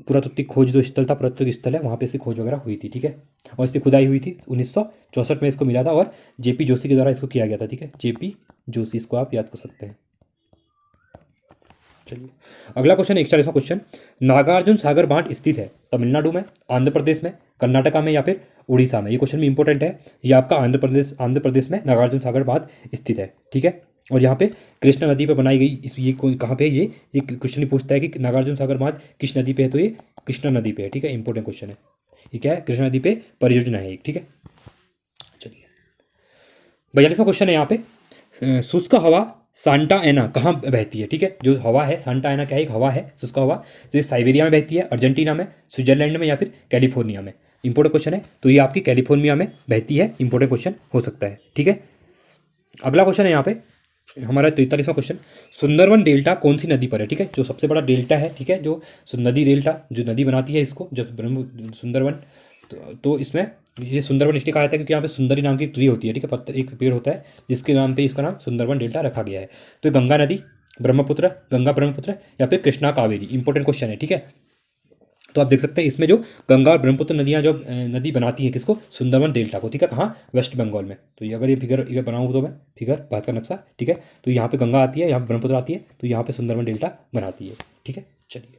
पुरातत्विक खोज जो स्थल था, पुरातत्विक स्थल है, वहाँ पे इसकी खोज वगैरह हुई थी। ठीक है, और इसकी खुदाई हुई थी 1964 में इसको मिला था, और जेपी जोशी के द्वारा इसको किया गया था। ठीक है, जेपी जोशी, इसको आप याद कर सकते हैं। चलिए अगला क्वेश्चन, 41वां क्वेश्चन, नागार्जुन सागर बांध स्थित है तमिलनाडु में, आंध्र प्रदेश में, कर्नाटका में या फिर उड़ीसा में? ये क्वेश्चन भी इंपॉर्टेंट है। ये आपका आंध्र प्रदेश में नागार्जुन सागर बांध स्थित है। ठीक है, और यहाँ पे कृष्णा नदी पे बनाई गई इस, ये कहाँ पे है? ये क्वेश्चन पूछता है कि नागार्जुन सागर बांध किस नदी पे है, तो ये कृष्णा नदी पे है। ठीक है, इंपॉर्टेंट क्वेश्चन है। ये क्या है? कृष्णा नदी पे परियोजना है एक। ठीक है, चलिए 42वां क्वेश्चन है यहाँ पे, शुष्क हवा सांता एना कहाँ बहती है? ठीक है, जो हवा है सांता एना क्या है? एक हवा है शुष्क हवा, तो ये साइबेरिया में बहती है, अर्जेंटीना में, स्विट्जरलैंड में या फिर कैलिफोर्निया में? इंपॉर्टेंट क्वेश्चन है, तो ये आपकी कैलिफोर्निया में बहती है। इंपॉर्टेंट क्वेश्चन हो सकता है। ठीक है, अगला क्वेश्चन है यहाँ पे हमारा 43वां क्वेश्चन, सुंदरवन डेल्टा कौन सी नदी पर है? ठीक है, जो सबसे बड़ा डेल्टा है, ठीक है, जो नदी डेल्टा जो नदी बनाती है इसको, जब ब्रह्म सुंदरवन, तो इसमें ये सुंदरवन इसलिए कहा जाता है क्योंकि यहाँ पे सुंदरी नाम की ट्री होती है। ठीक है, पत्थर एक पेड़ होता है जिसके नाम पे इसका नाम सुंदरवन डेल्टा रखा गया है। तो गंगा नदी, ब्रह्मपुत्र, गंगा ब्रह्मपुत्र या फिर कृष्णा कावेरी? इंपॉर्टेंट क्वेश्चन है। ठीक है, तो आप देख सकते हैं इसमें जो गंगा और ब्रह्मपुत्र नदियाँ जो नदी बनाती हैं किसको? सुंदरवन डेल्टा को। ठीक है, कहाँ? वेस्ट बंगाल में। तो ये अगर ये फिगर ये बनाऊँ तो मैं फिगर भारत का नक्शा, ठीक है, तो यहाँ पे गंगा आती है, यहाँ ब्रह्मपुत्र आती है, तो यहाँ पे सुंदरवन डेल्टा बनाती है। ठीक है, चलिए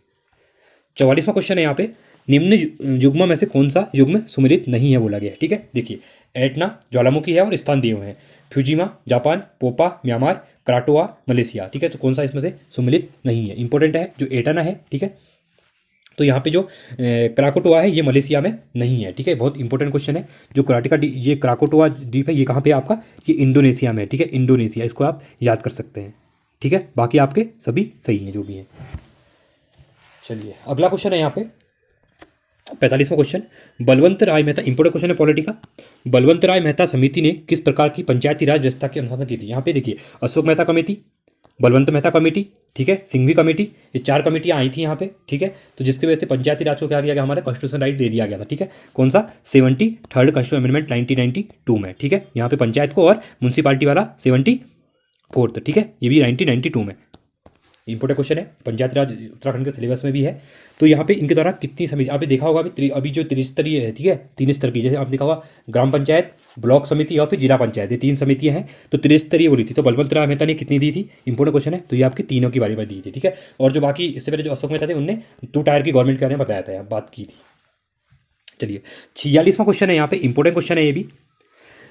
44वां क्वेश्चन है यहाँ पे, निम्न युग्म में से कौन सा युग्म सुमेलित नहीं है बोला गया है? ठीक है, देखिए एटना ज्वालामुखी है और स्थान दिए हुए हैं, फ्यूजिमा जापान, पोपा म्यांमार, क्राटोआ मलेशिया। ठीक है, तो कौन सा इसमें से सुमेलित नहीं है? इंपॉर्टेंट है, जो एटना है। ठीक है, तो यहाँ पे जो क्राकोटोआ है ये मलेशिया में नहीं है। ठीक है, बहुत इंपॉर्टेंट क्वेश्चन है। जो कराटिका ये क्राकोटोआ द्वीप है ये कहाँ पे है आपका? ये इंडोनेशिया में है। ठीक है, इंडोनेशिया, इसको आप याद कर सकते हैं। ठीक है, बाकी आपके सभी सही हैं जो भी हैं। चलिए अगला क्वेश्चन है यहाँ पे 45वां क्वेश्चन। बलवंत राय मेहता, इंपोर्टेंट क्वेश्चन है पॉलिटी का। बलवंत राय मेहता समिति ने किस प्रकार की पंचायती राज व्यवस्था की अनुशंसा की थी? यहाँ पे देखिए, अशोक मेहता कमेटी, बलवंत मेहता कमेटी, ठीक है, सिंघवी कमेटी, ये 4 कमेटियाँ आई थी यहाँ पे, ठीक है। तो जिसकी वजह से पंचायती राज को क्या किया गया, हमारा कॉन्स्टिट्यूशन राइट दे दिया गया था, ठीक है। कौन सा? 73rd कॉन्स्टिट्यूशन अमेंडमेंट 1992 में, ठीक है। यहाँ पे पंचायत को, और म्यूनसिपालिटी वाला 74th, ठीक है, ये भी 1992 में। इंपोर्टेंट क्वेश्चन है, पंचायती राज उत्तराखंड के सिलेबस में भी है। तो यहाँ पे इनके द्वारा कितनी समिति, आपने देखा होगा अभी जो त्रिस्तरीय है, ठीक है, 3 स्तर की, जैसे आपने देखा होगा ग्राम पंचायत, ब्लॉक समिति और फिर जिला पंचायत, ये 3 समितियाँ हैं। तो त्रिस्तरीय बोली थी, तो बलवंत राय मेहता ने कितनी दी थी? इंपोर्टेंट क्वेश्चन है। तो ये आपकी तीनों की बारी में दी थी, ठीक है। और जो बाकी इससे पहले जो अशोक मेहता थे, उनने 2 टायर की गवर्नमेंट के बारे में बताया था, बात की थी। चलिए 46वां क्वेश्चन है यहाँ पे, इंपोर्टेंट क्वेश्चन है ये भी।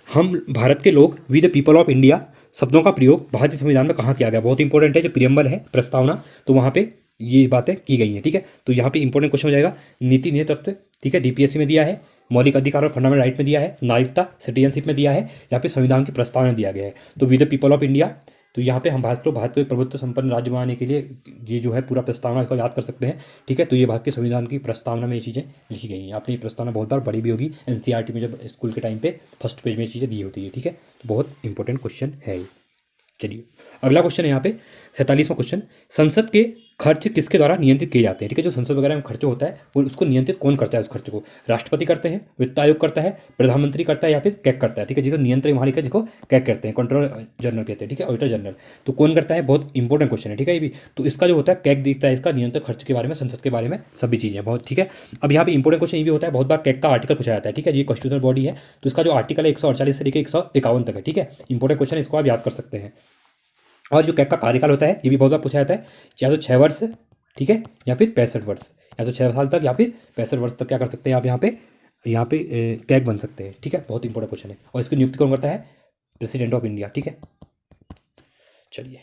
हम भारत के लोग, we the people of India शब्दों का प्रयोग भारतीय संविधान में कहाँ किया गया? बहुत इंपॉर्टेंट है, जो प्रियम्बल है, प्रस्तावना, तो वहाँ पे ये बातें की गई हैं, ठीक है। तो यहाँ पे इंपॉर्टेंट क्वेश्चन हो जाएगा नीति नेतृत्व, ठीक है, डीपीएससी में दिया है, मौलिक अधिकार और फंडामेंटल राइट में दिया है, नागरिकता सिटीजनशिप में दिया है, यहाँ पे संविधान की प्रस्तावना दिया गया है। तो we the people of India, तो यहाँ पे हम भारत को एक प्रभुत्व संपन्न राज्य बनाने के लिए ये जो है पूरा प्रस्तावना, इसको याद कर सकते हैं, ठीक है। तो ये भारत के संविधान की प्रस्तावना में ये चीज़ें लिखी गई हैं। आपने ये प्रस्तावना बहुत बार पढ़ी भी होगी एनसीईआरटी में, जब स्कूल के टाइम पे फर्स्ट पेज में ये चीज़ें दी होती है, ठीक है। तो बहुत इंपॉर्टेंट क्वेश्चन है ये। चलिए अगला क्वेश्चन है यहाँ पे 47वां क्वेश्चन। संसद के खर्च किसके द्वारा नियंत्रित किए जाते हैं? ठीक है, जो संसद वगैरह में खर्च होता है वो उसको नियंत्रित कौन करता है? उस खर्च को राष्ट्रपति करते हैं, वित्त आयोग करता है, प्रधानमंत्री करता है, या फिर कैग करता है, ठीक है। जिसको नियंत्रण वहाँ लिखा है, जिसको कैग करते हैं, कंट्रोलर जनरल कहते हैं, ठीक है, ऑडिटर जनरल। तो कौन करता है? बहुत इंपॉर्टेंट क्वेश्चन है, ठीक है ये भी। तो इसका जो होता है कैग दिखता है, इसका नियंत्रण खर्च के बारे में, संसद के बारे में सभी चीज़ें बहुत, ठीक है। अब यहाँ पे इंपॉर्टेंट क्वेश्चन ये भी होता है, बहुत बार कैग का आर्टिकल पूछा जाता है, ठीक है। ये कॉन्स्टिट्यूशनल बॉडी है, तो इसका जो आर्टिकल है 148 से लेकर 151 तक है, ठीक है। इंपॉर्टेंट क्वेश्चन है, इसको आप याद कर सकते हैं। और जो कैग का कार्यकाल होता है ये भी बहुत बार पूछा जाता है, या तो 6 वर्ष, ठीक है, या फिर 65 वर्ष, या तो 6 साल तक या फिर 65 वर्ष तक क्या कर सकते हैं आप यहाँ पे कैग बन सकते हैं, ठीक है। बहुत इंपॉर्टेंट क्वेश्चन है। और इसकी नियुक्ति कौन करता है? प्रेसिडेंट ऑफ इंडिया, ठीक है। चलिए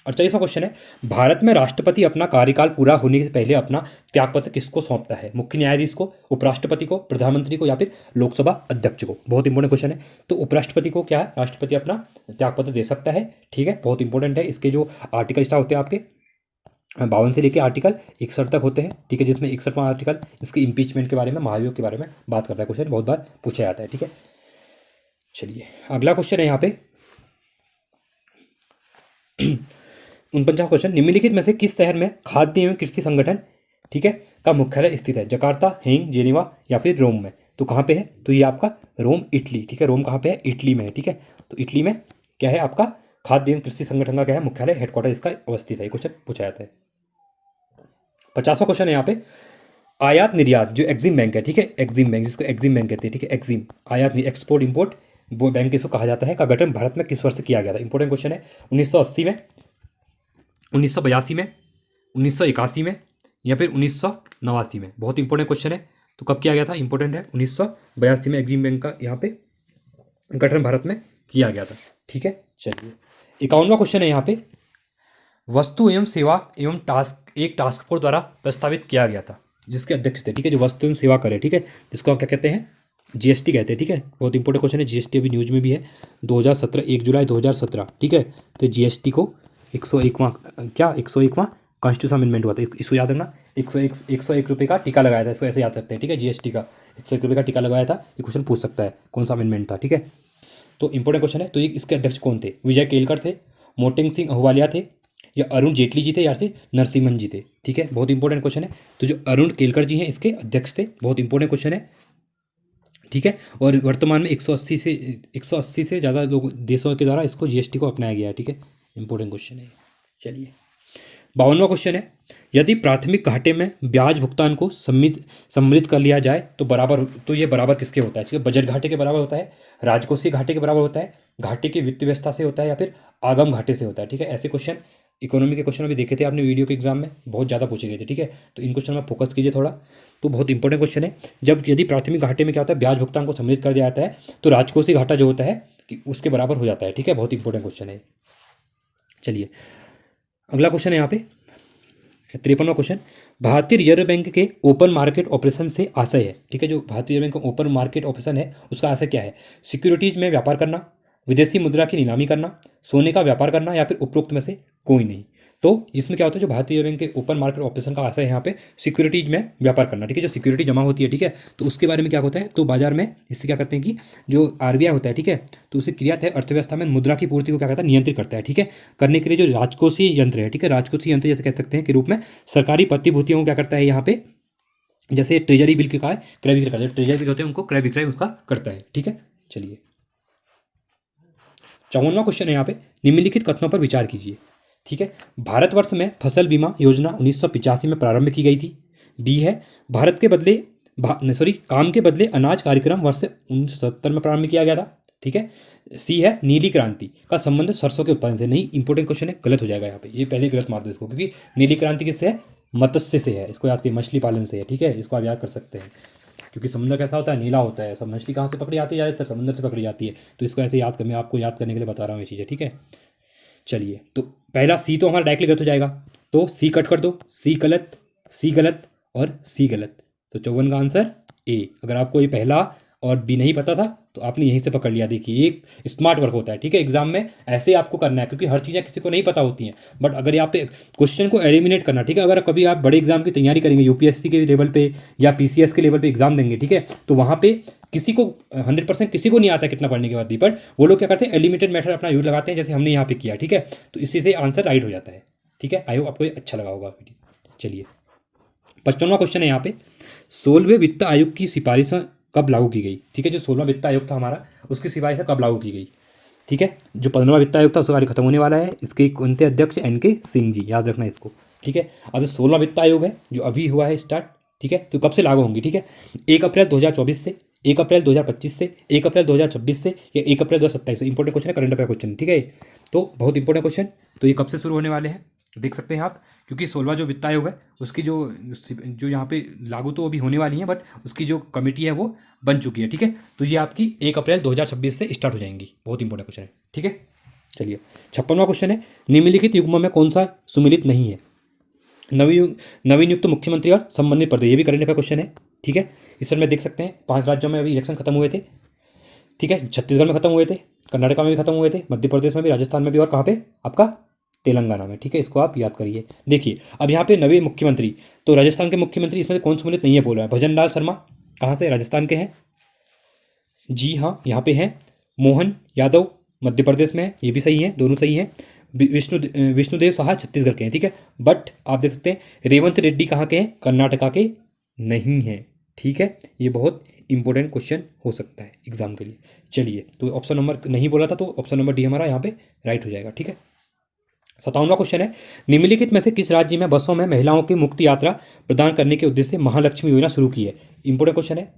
48वां क्वेश्चन है, भारत में राष्ट्रपति अपना कार्यकाल पूरा होने से पहले अपना त्यागपत्र किसको सौंपता है? मुख्य न्यायाधीश को, उपराष्ट्रपति को, प्रधानमंत्री को, या फिर लोकसभा अध्यक्ष को? बहुत इंपॉर्टेंट क्वेश्चन है। तो उपराष्ट्रपति को क्या है, राष्ट्रपति अपना त्यागपत्र दे सकता है, ठीक है। बहुत इंपॉर्टेंट है। इसके जो आर्टिकल स्टार्ट होते हैं आपके 52 से लेकर आर्टिकल 61 तक होते हैं, ठीक है, जिसमें 61वां आर्टिकल इसके इम्पीचमेंट के बारे में, महाभियोग के बारे में बात करता है। क्वेश्चन बहुत बार पूछा जाता है, ठीक है। चलिए अगला क्वेश्चन है यहाँ पे 49वां क्वेश्चन। निम्नलिखित में से किस शहर में खाद्य एवं कृषि संगठन, ठीक है, का मुख्यालय स्थित है? जकार्ता, हेंग, जेनीवा, या फिर रोम में? तो कहाँ पे है? तो ये आपका रोम, इटली, ठीक है। रोम कहाँ पे है? इटली में है, ठीक है। तो इटली में क्या है आपका खाद्य एवं कृषि संगठन का क्या है मुख्यालय, हेडक्वार्टर इसका अवस्थित है। ये क्वेश्चन पूछा जाता है। 50वां क्वेश्चन है यहाँ पे, आयात निर्यात जो एग्जिम बैंक है, ठीक है, एग्जिम बैंक, जिसको एग्जिम बैंक कहते हैं, ठीक है, एग्जिम, आयात एक्सपोर्ट इम्पोर्ट वो बैंक इसको कहा जाता है, का गठन भारत में किस वर्ष से किया गया था? इंपॉर्टेंट क्वेश्चन है। 1980 में, 1982 में, 1981 में, या फिर 1989 में? बहुत इंपॉर्टेंट क्वेश्चन है। तो कब किया गया था? इंपॉर्टेंट है, 1982 में एग्जिम बैंक का यहाँ पे गठन भारत में किया गया था, ठीक है। चलिए 51वां क्वेश्चन है यहाँ पे, वस्तु एवं सेवा एवं एक टास्क फोर्स द्वारा प्रस्तावित किया गया था, जिसके अध्यक्ष थे, ठीक है, जो वस्तु एवं सेवा करे, ठीक है, जिसको आप क्या कहते हैं? जीएसटी कहते हैं, ठीक है। बहुत इंपॉर्टेंट क्वेश्चन है, जीएसटी अभी न्यूज में भी है, 2017, 1 जुलाई 2017, ठीक है। तो जीएसटी को 101वां क्या 101वां कॉन्स्टिट्यूशन अमेंडमेंट हुआ था, इसको याद रखना। 101 रुपये का टीका लगाया था, इसको ऐसे याद सकते हैं, ठीक है। जीएसटी का 101 रुपये का टीका लगाया था, ये क्वेश्चन पूछ सकता है कौन सा अमेंडमेंट था, ठीक है। तो इंपॉर्टेंट क्वेश्चन है। तो ये इसके अध्यक्ष कौन थे? विजय केलकर थे, मोटेंग सिंह अहूवालिया थे, या अरुण जेटली जी थे, या फिर नरसिम्हन जी थे, ठीक है। बहुत इंपॉर्टेंट क्वेश्चन है। तो जो अरुण केलकर जी हैं इसके अध्यक्ष थे, बहुत इंपॉर्टेंट क्वेश्चन है, ठीक है। और वर्तमान में 180 से ज़्यादा लोग देशों के द्वारा इसको जीएसटी को अपनाया गया है, ठीक है। इंपॉर्टेंट क्वेश्चन है। चलिए 52वां क्वेश्चन है, यदि प्राथमिक घाटे में ब्याज भुगतान को सम्मिलित कर लिया जाए तो बराबर, तो ये बराबर किसके होता है? ठीक है, बजट घाटे के बराबर होता है, राजकोषीय घाटे के बराबर होता है, घाटे की वित्त व्यवस्था से होता है, या फिर आगम घाटे से होता है, ठीक है। ऐसे क्वेश्चन इकोनॉमी के क्वेश्चन भी देखे थे आपने वीडियो के एग्जाम में, बहुत ज़्यादा पूछे गए थे, ठीक है। तो इन क्वेश्चन में फोकस कीजिए थोड़ा। तो बहुत इंपॉर्टेंट क्वेश्चन है। जब यदि प्राथमिक घाटे में क्या होता है, ब्याज भुगतान को सम्मिलित कर दिया जाता है, तो राजकोषीय घाटा जो होता है कि उसके बराबर हो जाता है, ठीक है। बहुत इंपॉर्टेंट क्वेश्चन है। चलिए अगला क्वेश्चन है यहाँ पे 53वां क्वेश्चन, भारतीय रिजर्व बैंक के ओपन मार्केट ऑपरेशन से आशय है, ठीक है। जो भारतीय रिजर्व बैंक का ओपन मार्केट ऑपरेशन है उसका आशय क्या है? सिक्योरिटीज में व्यापार करना, विदेशी मुद्रा की नीलामी करना, सोने का व्यापार करना, या फिर उपरोक्त में से कोई नहीं? तो इसमें क्या होता है, जो भारतीय रिजर्व बैंक के ओपन मार्केट ऑपरेशन का आशय है यहाँ पे सिक्योरिटीज में व्यापार करना, ठीक है। जो सिक्योरिटी जमा होती है, ठीक है, तो उसके बारे में क्या होता है, तो बाजार में इससे क्या करते हैं कि जो आरबीआई होता है, ठीक है, तो उससे क्रिया है अर्थव्यवस्था में मुद्रा की पूर्ति को क्या करता है, नियंत्रित करता है, ठीक है। करने के लिए जो राजकोषीय यंत्र है, ठीक है, राजकोषीय यंत्र जैसे कह सकते हैं के रूप में सरकारी प्रतिभूतियों को क्या करता है यहाँ पे, जैसे ट्रेजरी बिल के का है क्रय विक्रय करता है, ट्रेजरी बिल होते हैं उनको क्रय विक्रय उसका करता है, ठीक है। चलिए 54वां क्वेश्चन है यहाँ पे, निम्नलिखित कथनों पर विचार कीजिए, ठीक है। भारतवर्ष में फसल बीमा योजना 1985 में प्रारंभ की गई थी। बी है भारत के बदले काम के बदले अनाज कार्यक्रम वर्ष 1970 में प्रारंभ किया गया था, ठीक है। सी है नीली क्रांति का संबंध सरसों के उत्पादन से, नहीं इंपॉर्टेंट क्वेश्चन है, गलत हो जाएगा यहाँ पे, ये पहले गलत मार दो इसको, क्योंकि नीली क्रांति किससे है, मत्स्य से है, इसको याद करिए, मछली पालन से है, ठीक है, इसको आप याद कर सकते हैं, क्योंकि समुद्र कैसा होता है, नीला होता है, सब मछली कहाँ से पकड़ी जाती है, ज़्यादातर समुद्र से पकड़ी जाती है, तो इसको ऐसे याद कर, मैं आपको याद करने के लिए बता रहा हूँ ये चीज़ें, ठीक है। चलिए तो पहला सी तो हमारा डायरेक्टली गलत हो जाएगा, तो सी कट कर दो, सी गलत, सी गलत और सी गलत, तो 54 का आंसर ए। अगर आपको ये पहला और बी नहीं पता था तो आपने यहीं से पकड़ लिया। देखिए एक स्मार्ट वर्क होता है, ठीक है, एग्जाम में ऐसे ही आपको करना है, क्योंकि हर चीज़ें किसी को नहीं पता होती हैं, बट अगर यहाँ पे क्वेश्चन को एलिमिनेट करना, ठीक है, अगर कभी आप बड़े एग्जाम की तैयारी करेंगे, यूपीएससी के लेवल पे या पीसीएस के लेवल पे एग्जाम देंगे, ठीक है, तो वहाँ पे किसी को 100% किसी को नहीं आता कितना पढ़ने के बाद भी, बट वो लोग क्या करते हैं, एलिमिनेटेड मेथड अपना यूज लगाते हैं, जैसे हमने यहाँ पे किया, ठीक है, तो इसी से आंसर राइट हो जाता है, ठीक है। आई होप आपको ये अच्छा लगा होगा वीडियो। चलिए 55वां क्वेश्चन है यहाँ पे, 16वें वित्त आयोग की सिफारिशें कब लागू की गई, ठीक है। जो 16वां वित्त आयोग था हमारा, उसकी सिफारिशें कब लागू की गई, ठीक है। जो 15वां वित्त आयोग था उसका कार्य खत्म होने वाला है, इसके उनके अध्यक्ष एनके सिंह जी, याद रखना इसको, ठीक है। अब 16वां वित्त आयोग है जो अभी हुआ है स्टार्ट, ठीक है, तो कब से लागू होंगी, ठीक है, 1 अप्रैल 2024 से, 1 अप्रैल 2025 से, 1 अप्रैल 2026 से, या 1 अप्रैल 2027 से। इंपॉर्टेंट क्वेश्चन है, करंट अफेयर क्वेश्चन, ठीक है, तो बहुत इंपॉर्टेंट क्वेश्चन। तो ये कब से शुरू होने वाले हैं देख सकते हैं आप, क्योंकि 16वां जो वित्त आयोग है उसकी जो यहाँ पे लागू तो अभी होने वाली है, बट उसकी जो कमेटी है वो बन चुकी है, ठीक है। तो ये आपकी 1 अप्रैल 2026 से स्टार्ट हो जाएंगी, बहुत इंपॉर्टेंट क्वेश्चन है, ठीक है। चलिए 56वां क्वेश्चन है, निम्नलिखित युग्म में कौन सा सुमिलित नहीं है, नवीन युक्त मुख्यमंत्री और संबंधित प्रदेश, ये भी करंट अफेयर क्वेश्चन है, ठीक है। इस में देख सकते हैं 5 राज्यों में अभी इलेक्शन खत्म हुए थे, ठीक है, छत्तीसगढ़ में खत्म हुए थे, कर्नाटका में भी खत्म हुए थे, मध्य प्रदेश में भी, राजस्थान में भी, और कहाँ पे आपका तेलंगाना में, ठीक है, इसको आप याद करिए। देखिए अब यहाँ पे नवे मुख्यमंत्री, तो राजस्थान के मुख्यमंत्री इसमें से कौन सम्मिलित नहीं है बोल रहा है, भजन लाल शर्मा, कहाँ से, राजस्थान के हैं, जी हाँ यहाँ पे हैं। मोहन यादव मध्य प्रदेश में है, ये भी सही है, दोनों सही हैं। विष्णुदेव साहा छत्तीसगढ़ के हैं, ठीक है, बट आप देख सकते हैं रेवंत रेड्डी कहाँ के हैं, कर्नाटका के नहीं हैं, ठीक है। ये बहुत इंपॉर्टेंट क्वेश्चन हो सकता है एग्जाम के लिए। चलिए तो ऑप्शन नंबर नहीं बोला था, तो ऑप्शन नंबर डी हमारा यहाँ पे राइट हो जाएगा, ठीक है। 57वां क्वेश्चन है, निम्नलिखित में से किस राज्य में बसों में महिलाओं की मुक्त यात्रा प्रदान करने के उद्देश्य से महालक्ष्मी योजना शुरू की है। इंपॉर्टेंट क्वेश्चन है,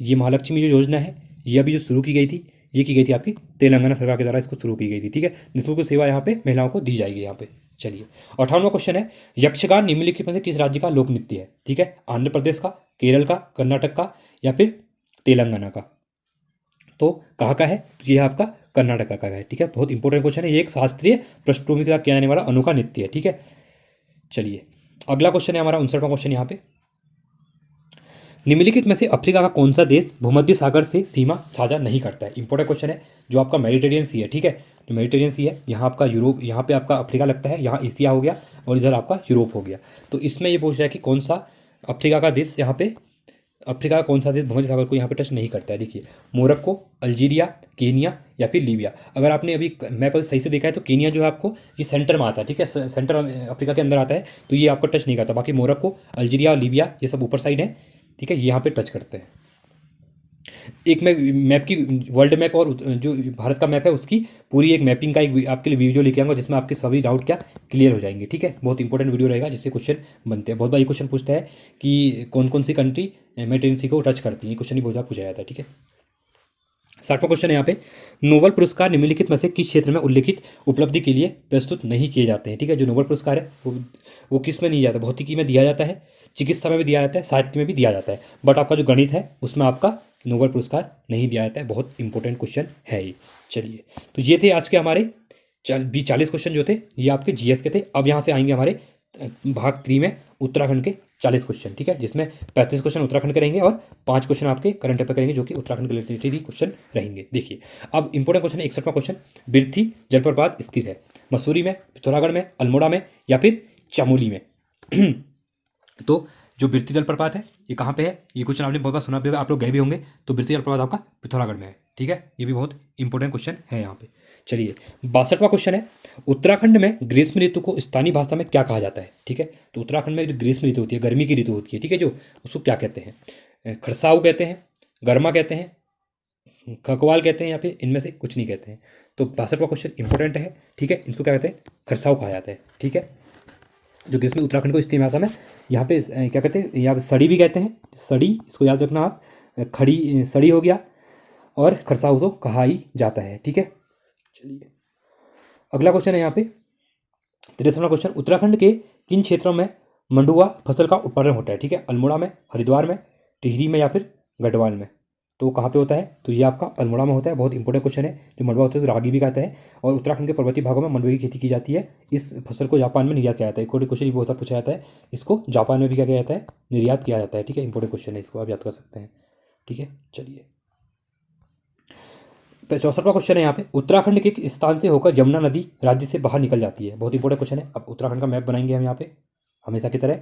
ये महालक्ष्मी जो योजना है ये अभी जो शुरू की गई थी, ये की गई थी आपकी तेलंगाना सरकार के द्वारा, इसको शुरू की गई थी, ठीक है। निःशुल्क सेवा यहाँ पे महिलाओं को दी जाएगी यहाँ पे। चलिए 58वां क्वेश्चन है, यक्षगान निम्नलिखित में से किस राज्य का लोक नृत्य है, ठीक है, आंध्र प्रदेश का, केरल का, कर्नाटक का, या फिर तेलंगाना का। तो कहाँ का है, तो ये आपका कर्नाटका का है, ठीक है, बहुत इंपॉर्टेंट क्वेश्चन है, ये एक शास्त्रीय पृष्ठभूमि के साथ किया जाने वाला अनोखा नृत्य है, ठीक है। चलिए अगला क्वेश्चन है हमारा 59वां क्वेश्चन यहाँ पे, निम्नलिखित में से अफ्रीका का कौन सा देश भूमध्य सागर से सीमा साझा नहीं करता है। इंपॉर्टेंट क्वेश्चन है, जो आपका मेडिटेरियन सी है, ठीक है, जो मेडिटेरियन सी है, यहाँ आपका यूरोप, यहाँ पे आपका अफ्रीका लगता है, यहाँ एशिया हो गया और इधर आपका यूरोप हो गया। तो इसमें ये पूछ रहा है कि कौन सा अफ्रीका का देश, यहाँ पे अफ्रीका का कौन सा देश भूमध्य सागर को यहाँ पे टच नहीं करता है। देखिए मोरक्को, अल्जीरिया, केनिया या फिर लीबिया। अगर आपने अभी मैप सही से देखा है तो केनिया जो है आपको ये सेंटर में आता है, ठीक है, सेंटर अफ्रीका के अंदर आता है, तो ये आपको टच नहीं करता। बाकी मोरक्को, अल्जीरिया, लीबिया ये सब ऊपर साइड है, ठीक है, ये यहाँ पे टच करते हैं। एक मैं मैप की वर्ल्ड मैप और जो भारत का मैप है उसकी पूरी एक मैपिंग का एक आपके लिए वीडियो लेके आऊँगा, जिसमें आपके सभी डाउट क्या क्लियर हो जाएंगे, ठीक है। बहुत इंपॉर्टेंट वीडियो रहेगा, जिससे क्वेश्चन बनते हैं। बहुत बार ये क्वेश्चन पूछता है कि कौन कौन सी कंट्री मेडिटेरेनियन को टच करती है, क्वेश्चन ही बहुत बार पूछा जाता है, ठीक है। 60वां क्वेश्चन है यहाँ पे, नोबेल पुरस्कार निम्नलिखित में से किस क्षेत्र में उल्लिखित उपलब्धि के लिए प्रस्तुत नहीं किए जाते हैं, ठीक है। जो नोबेल पुरस्कार है वो किस में नहीं जाता, भौतिकी में दिया जाता है, चिकित्सा में भी दिया जाता है, साहित्य में भी दिया जाता है, बट आपका जो गणित है उसमें आपका नोबेल पुरस्कार नहीं दिया जाता है। बहुत इंपॉर्टेंट क्वेश्चन है ये। चलिए तो ये थे आज के हमारे 40 क्वेश्चन जो थे, ये आपके जीएस के थे। अब यहाँ से आएंगे हमारे भाग 3 में उत्तराखंड के 40 क्वेश्चन, ठीक है, जिसमें 35 क्वेश्चन उत्तराखंड के रहेंगे और 5 क्वेश्चन आपके करंट अफेयर करेंगे जो कि उत्तराखंड के रिलेटेड ही क्वेश्चन रहेंगे। देखिए अब इंपॉर्टेंट क्वेश्चन है 61वां क्वेश्चन, बिरथी जलप्रपात स्थित है मसूरी में, पिथौरागढ़ में, अल्मोड़ा में या फिर चमोली में। तो जो बिरथी जलप्रपात है ये कहाँ पे है, ये क्वेश्चन आपने बहुत बार सुना भी होगा, आप लोग गए भी होंगे। तो बिरथी जलप्रपात आपका पिथौरागढ़ में है, ठीक है, ये भी बहुत इंपॉर्टेंट क्वेश्चन है यहाँ पे। चलिए 62वां क्वेश्चन है, उत्तराखंड में ग्रीष्म ऋतु को स्थानीय भाषा में क्या कहा जाता है, ठीक है। तो उत्तराखंड में जो ग्रीष्म ऋतु होती है, गर्मी की ऋतु होती है, ठीक है, जो उसको क्या कहते हैं, खरसाऊ कहते हैं, गर्मा कहते हैं, खकवाल कहते हैं या फिर इनमें से कुछ नहीं कहते हैं। तो 62वां क्वेश्चन इंपॉर्टेंट है, ठीक है, इसको क्या कहते हैं, खरसाऊ कहा जाता है, ठीक है। जो ग्रीष्म उत्तराखंड को स्थानीय भाषा में यहाँ पे क्या कहते हैं, यहाँ पे सड़ी भी कहते हैं, सड़ी इसको याद रखना आप, खड़ी सड़ी हो गया, और खरसाऊ तो कहा ही जाता है, ठीक है। चलिए अगला क्वेश्चन है यहाँ पे 63वां क्वेश्चन, उत्तराखंड के किन क्षेत्रों में मंडुआ फसल का उत्पादन होता है, ठीक है, अल्मोड़ा में, हरिद्वार में, टिहरी में या फिर गढ़वाल में। तो कहाँ पे होता है, तो ये आपका अल्मोड़ा में होता है। बहुत इंपॉर्टेंट क्वेश्चन है। जो मंडुआ होता है तो रागी भी कहता है, और उत्तराखंड के पर्वतीय भागों में मंडुए की खेती की जाती है। इस फसल को जापान में निर्यात किया जाता है। एक क्वेश्चन ये बहुत पूछा जाता है, इसको जापान में भी क्या किया जाता है, निर्यात किया जाता है, ठीक है, इंपॉर्टेंट क्वेश्चन है, इसको आप याद कर सकते हैं, ठीक है। चलिए 64वां क्वेश्चन है यहाँ पे, उत्तराखंड के किस स्थान से होकर यमुना नदी राज्य से बाहर निकल जाती है। बहुत इंपॉर्टेंट क्वेश्चन है। अब उत्तराखंड का मैप बनाएंगे हम यहाँ पे हमेशा की तरह।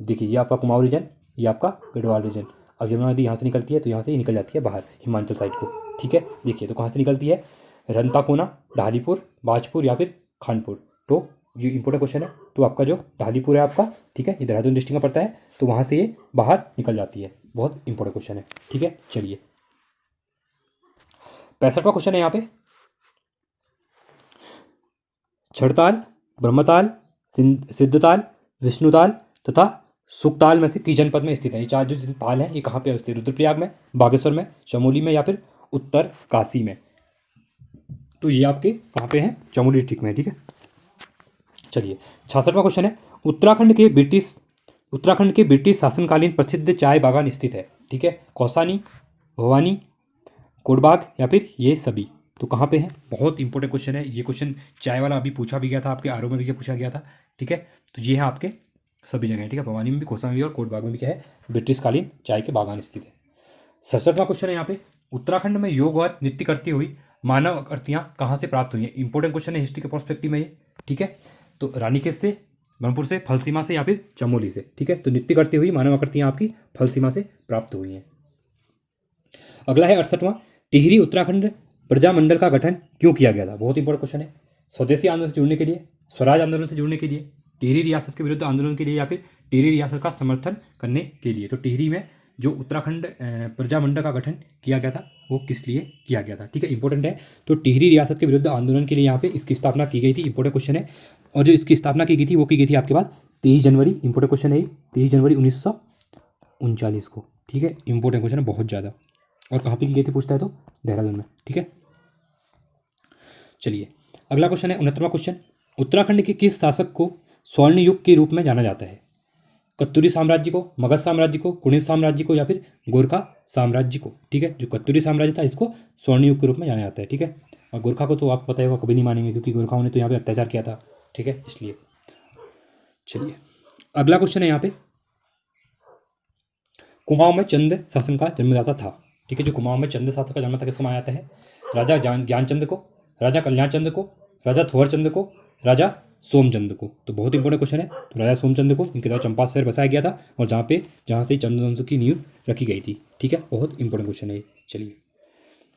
देखिए ये आपका कुमाऊं रीजन, ये आपका गढ़वाल रीजन। अब यमुना नदी यहाँ से निकलती है तो यहाँ से ही निकल जाती है बाहर हिमाचल साइड को, ठीक है। देखिए तो कहाँ से निकलती है, रंताकोना, ढालीपुर, बाजपुर या फिर खानपुर। तो ये इंपॉर्टेंट क्वेश्चन है। तो आपका जो ढालीपुर है आपका, ठीक है, ये देहरादून डिस्ट्रिक्ट में पड़ता है, तो वहाँ से ये बाहर निकल जाती है। बहुत इंपॉर्टेंट क्वेश्चन है, ठीक है। चलिए 65वां क्वेश्चन है यहाँ पे, छड़ताल, ब्रह्मताल, सिद्धताल, विष्णुताल तथा सुखताल में से किस जनपद में स्थित है। ये चार जो ताल हैं ये कहाँ पे स्थित है, रुद्रप्रयाग में, बागेश्वर में, चमोली में या फिर उत्तर काशी में। तो ये आपके कहाँ पे हैं, चमोली डिस्ट्रिक्ट में है, ठीक है। चलिए 66वां क्वेश्चन है, उत्तराखंड के ब्रिटिश शासनकालीन प्रसिद्ध चाय बागान स्थित है, ठीक है, कौसानी, भवानी, कोटबाग या फिर ये सभी। तो कहाँ पे है, बहुत इंपॉर्टेंट क्वेश्चन है ये। क्वेश्चन चाय वाला अभी पूछा भी गया था, आपके आरओ में भी क्या पूछा गया था, ठीक है। तो ये है आपके सभी जगह, ठीक है, भवानी में भी, कोसा में भी और कोटबाग में भी क्या है, ब्रिटिशकालीन चाय के बागान स्थित है। 67वां क्वेश्चन है यहाँ पे, उत्तराखंड में योग और नृत्य करती हुई मानव आकृतियाँ कहाँ से प्राप्त हुई हैं। इंपॉर्टेंट क्वेश्चन है हिस्ट्री के पर्सपेक्टिव में ये, ठीक है। तो रानीखेत से, ब्रह्मपुर से, फलसीमा से या फिर चमोली से, ठीक है। तो नृत्य करती हुई मानव आकृतियाँ आपकी फलसीमा से प्राप्त हुई हैं। अगला है 68वां, टिहरी उत्तराखंड प्रजामंडल का गठन क्यों किया गया था। बहुत इंपॉर्टेंट क्वेश्चन है। स्वदेशी आंदोलन से जुड़ने के लिए, स्वराज आंदोलन से जुड़ने के लिए, टिहरी रियासत के विरुद्ध आंदोलन के लिए या फिर टिहरी रियासत का समर्थन करने के लिए। तो टिहरी में जो उत्तराखंड प्रजामंडल का गठन किया गया था वो किस लिए किया गया था, ठीक है, इंपॉर्टेंट है। तो टिहरी रियासत के विरुद्ध आंदोलन के लिए यहाँ पे इसकी स्थापना की गई थी, इंपॉर्टेंट क्वेश्चन है। और जो इसकी स्थापना की गई थी वो की गई थी आपके पास 23 जनवरी, इंपॉर्टेंट क्वेश्चन है, 23 जनवरी 1939 को, ठीक है, इंपॉर्टेंट क्वेश्चन है बहुत ज़्यादा। और कहाँ पे की गई थी पूछता है तो देहरादून में, ठीक है। चलिए अगला क्वेश्चन है 69वां क्वेश्चन, उत्तराखंड के किस शासक को स्वर्ण युग के रूप में जाना जाता है। कत्तूरी साम्राज्य को, मगध साम्राज्य को, कुणित साम्राज्य को या फिर गोरखा साम्राज्य को, ठीक है। जो कत्तूरी साम्राज्य था इसको स्वर्ण युग के रूप में जाना जाता है, ठीक है। और गोरखा को तो आपको पता है कभी नहीं मानेंगे क्योंकि गोरखाओं ने तो यहाँ पे अत्याचार किया था, ठीक है, इसलिए। चलिए अगला क्वेश्चन है यहाँ पे, कुमाऊं में चंद शासन का जन्मदाता था, ठीक है। जो कुमाऊं में चंद शासन का जन्मदाता किसको माना जाता है, राजा ज्ञानचंद को, राजा कल्याणचंद को, राजा थोरचंद को, राजा सोमचंद को। तो बहुत इंपॉर्टेंट क्वेश्चन है। तो राजा सोमचंद को, इनके द्वारा चंपा शहर बसाया गया था और जहाँ से चंद वंश की नींव रखी गई थी, ठीक है। बहुत इंपॉर्टेंट क्वेश्चन है ये। चलिए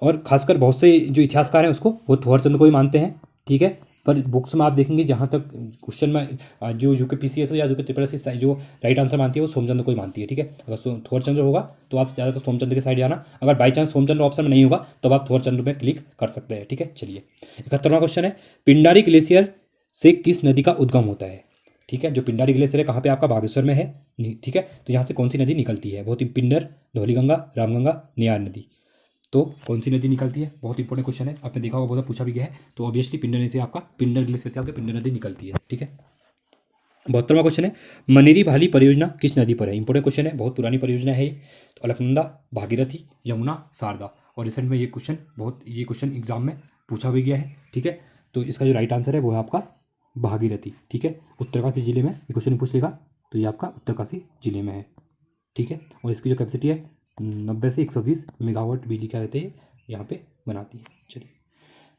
और खासकर बहुत से जो इतिहासकार हैं उसको वो थोरचंद को ही मानते हैं, ठीक है। पर बुक्स में आप देखेंगे जहाँ तक क्वेश्चन में जो यूके या यूके त्रिपल जो राइट आंसर मानती है वो सोमचंद को ही मानती है, ठीक है। अगर थोरचंद्र होगा तो आप ज़्यादातर सोमचंद के साइड जाना, अगर बाई चांस सोमचंद्र ऑप्शन में नहीं होगा तो आप थोरचंद्र में क्लिक कर सकते हैं, ठीक है। चलिए 71वां क्वेश्चन है, पिंडारी ग्लेशियर से किस नदी का उद्गम होता है, ठीक है। जो पिंडारी ग्लेशियर है कहाँ पे आपका बागेश्वर में है, ठीक है। तो यहाँ से कौन सी नदी निकलती है, बहुत ही पिंडर, धौलीगंगा, रामगंगा, नियार नदी। तो कौन सी नदी निकलती है, बहुत इंपॉर्टेंट क्वेश्चन है, आपने देखा होगा बहुत पूछा भी गया है। तो ऑब्वियसली पिंडर से आपका पिंडर ग्लेशियर से आपका पिंडर नदी निकलती है, ठीक है। 72वां क्वेश्चन है, मनेरी भाली परियोजना किस नदी पर है। इंपॉर्टेंट क्वेश्चन है, बहुत पुरानी परियोजना है। तो अलकनंदा, भागीरथी, यमुना, शारदा। और रिसेंट में ये क्वेश्चन एग्जाम में पूछा भी गया है, ठीक है। तो इसका जो राइट आंसर है वो है आपका भागीरथी, ठीक है। उत्तरकाशी जिले में ये क्वेश्चन पूछ लेगा, तो ये आपका उत्तरकाशी जिले में है, ठीक है। और इसकी जो कैपेसिटी है 90 से 120 मेगावाट बिजली क्या कहते हैं यहाँ पे बनाती है। चलिए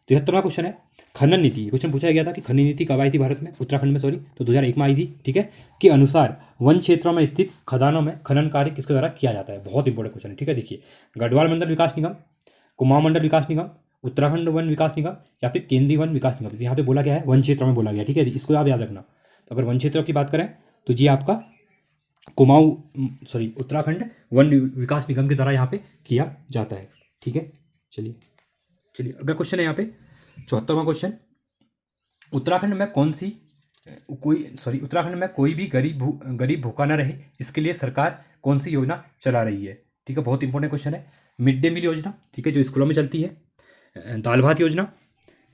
73वां क्वेश्चन है खनन नीति। क्वेश्चन पूछा गया था कि खनन नीति कब आई थी भारत में, उत्तराखंड में सॉरी, तो 2001 में आई थी, ठीक है। के अनुसार वन क्षेत्रों में स्थित खदानों में खनन कार्य किसके द्वारा किया जाता है, बहुत इंपॉर्टेंट क्वेश्चन है, ठीक है। देखिए गढ़वाल मंडल विकास निगम, कुमाऊं मंडल विकास निगम, उत्तराखंड वन विकास निगम या फिर केंद्रीय वन विकास निगम। यहाँ पे बोला गया है वन क्षेत्रों में बोला गया, ठीक है, इसको आप याद रखना। तो अगर वन क्षेत्रों की बात करें तो ये आपका उत्तराखंड वन विकास निगम के द्वारा यहाँ पे किया जाता है, ठीक है। चलिए अगला क्वेश्चन है यहाँ पे 74वां क्वेश्चन, उत्तराखंड में कोई भी गरीब भूखा न रहे, इसके लिए सरकार कौन सी योजना चला रही है, ठीक है। बहुत इंपॉर्टेंट क्वेश्चन है। मिड डे मील योजना, ठीक है, जो स्कूलों में चलती है, दाल भात योजना,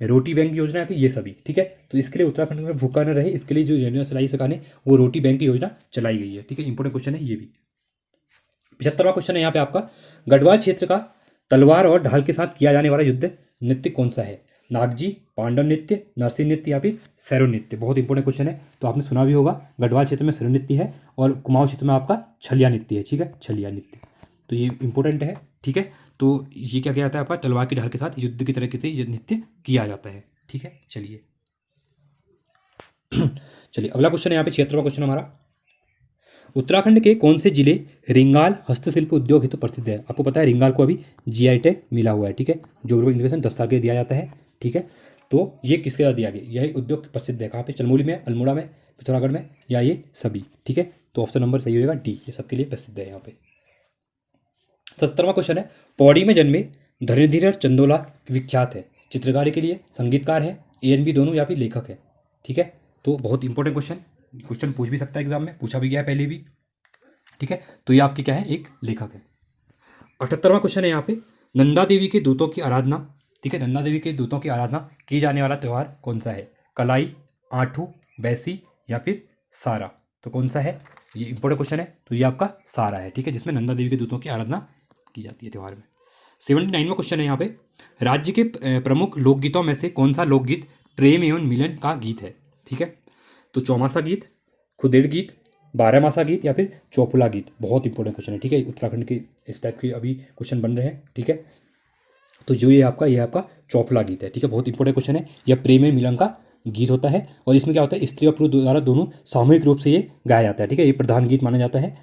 रोटी बैंक योजना है, फिर ये सभी, ठीक है। तो इसके लिए उत्तराखंड में भूखा न रहे, इसके लिए जो योजना चलाई सरकार ने वो रोटी बैंक की योजना चलाई गई है, ठीक है। इंपॉर्टेंट क्वेश्चन है ये भी। 75वां क्वेश्चन है यहाँ पे आपका, गढ़वाल क्षेत्र का तलवार और ढाल के साथ किया जाने वाला युद्ध नृत्य कौन सा है, नागजी, पांडव नृत्य, नरसिंह नृत्य या फिर सैरो नृत्य। बहुत इंपॉर्टेंट क्वेश्चन है, तो आपने सुना भी होगा। गढ़वाल क्षेत्र में सैरो नृत्य है और कुमाऊं क्षेत्र में आपका छलिया नृत्य है, ठीक है, छलिया नृत्य। तो ये इंपॉर्टेंट है, ठीक है। तो ये क्या किया जाता है आपका, तलवार की ढाल के साथ युद्ध की तरीके से ये नृत्य किया जाता है, ठीक है। चलिए अगला क्वेश्चन है यहाँ पे 76वां क्वेश्चन हमारा, उत्तराखंड के कौन से जिले रिंगाल हस्तशिल्प उद्योग हेतु प्रसिद्ध है। आपको पता है रिंगाल को अभी जीआई टैग मिला हुआ है, ठीक है। ज्योग्राफिक इंडिकेशन 10 साल के दिया जाता है, ठीक है। तो ये किसके द्वारा दिया गया, यह उद्योग प्रसिद्ध है कहाँ पे, चमोली में, अल्मोड़ा में, पिथौरागढ़ में या ये सभी, ठीक है। तो ऑप्शन नंबर सही होगा डी, ये सबके लिए प्रसिद्ध है यहाँ पे। 70वां क्वेश्चन है, पौड़ी में जन्मे धरणीधर चंदोला विख्यात है, चित्रकारी के लिए, संगीतकार है, A&B दोनों या फिर लेखक है, ठीक है। तो बहुत इंपॉर्टेंट क्वेश्चन पूछ भी सकता है एग्जाम में, पूछा भी गया है पहले भी, ठीक है। तो ये आपके क्या है, एक लेखक है। 78वां क्वेश्चन है यहाँ पे, नंदा देवी के दूतों की आराधना, ठीक है, नंदा देवी के दूतों की आराधना की जाने वाला त्यौहार कौन सा है, कलाई, आठू, बैसी या फिर सारा। तो कौन सा है, ये इंपॉर्टेंट क्वेश्चन है। तो ये आपका सारा है, ठीक है, जिसमें नंदा देवी के दूतों की आराधना की जाती है त्यौहार में। 79वां क्वेश्चन है यहाँ पे, राज्य के प्रमुख लोकगीतों में से कौन सा लोकगीत प्रेम एवं मिलन का गीत है, ठीक है। तो चौमासा गीत, खुदेड़ गीत, बारहमासा गीत या फिर चौफुला गीत। बहुत इंपॉर्टेंट क्वेश्चन है, ठीक है। उत्तराखंड के इस टाइप के अभी क्वेश्चन बन रहे हैं, ठीक है। तो जो ये आपका चौफुला गीत है, ठीक है, बहुत इंपॉर्टेंट क्वेश्चन है। यह प्रेम एवं मिलन का गीत होता है और इसमें क्या होता है, स्त्री और पुरुष द्वारा दोनों सामूहिक रूप से ये गाया जाता है, ठीक है। ये प्रधान गीत माना जाता है,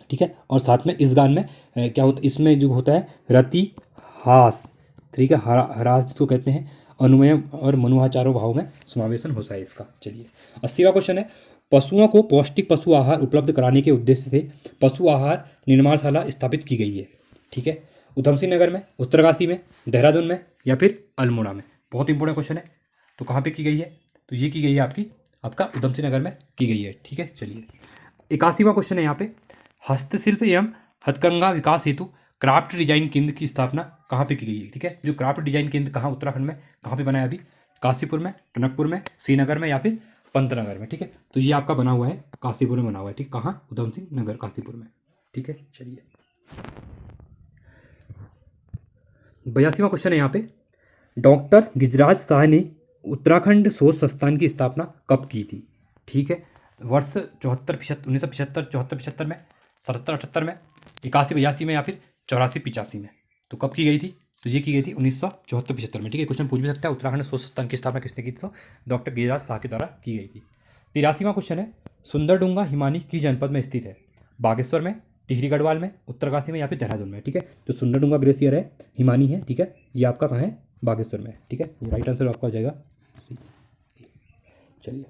ठीक है। और साथ में इस गान में क्या होता है, इसमें जो होता है रति हास, ठीक है, हरास जिसको कहते हैं, अनुमय और मनुहाचारों भाव में समावेशन होता है इसका। चलिए 80वां क्वेश्चन है, पशुओं को पौष्टिक पशु आहार उपलब्ध कराने के उद्देश्य से पशु आहार निर्माणशाला स्थापित की गई है, ठीक है। उधम सिंह नगर में, उत्तरकाशी में, देहरादून में या फिर अल्मोड़ा में। बहुत इंपॉर्टेंट क्वेश्चन है। तो कहाँ पे की गई है, तो ये की गई है आपका उधम सिंह नगर में की गई है, ठीक है। चलिए 81वां क्वेश्चन है यहाँ पे, हस्तशिल्प एवं हथकरघा विकास हेतु क्राफ्ट डिजाइन केंद्र की स्थापना कहाँ पे की गई है, ठीक है। जो क्राफ्ट डिजाइन केंद्र कहाँ उत्तराखंड में कहाँ पे बना है अभी, काशीपुर में, टनकपुर में, श्रीनगर में या फिर पंतनगर में, ठीक है। तो ये आपका बना हुआ है काशीपुर में बना हुआ है, ठीक, कहाँ, उधम सिंह नगर काशीपुर में, ठीक है। चलिए 82वां क्वेश्चन है यहाँ पे, डॉक्टर गिरिराज शाह ने उत्तराखंड शोध संस्थान की स्थापना कब की थी, ठीक है। वर्ष 1975 74 में, 77 78 में, 81 82 में या फिर 84 85 में। तो कब की गई थी, तो ये की गई थी 1974 75 में, ठीक है। क्वेश्चन पूछ भी सकता है, उत्तराखंड शोध संस्थान की स्थापना किसने की थी, तो डॉक्टर गिरिराज शाह के द्वारा की गई थी। 83वां क्वेश्चन है, सुंदरडुंगा हिमानी किस जनपद में स्थित है, बागेश्वर में, टिहरी गढ़वाल में, उत्तरकाशी में या फिर देहरादून में, ठीक है। तो सुंदरडुंगा ग्लेशियर है, हिमानी है, ठीक है, ये आपका कहाँ है, बागेश्वर में, ठीक है। ये राइट आंसर आपका हो जाएगा। चलिए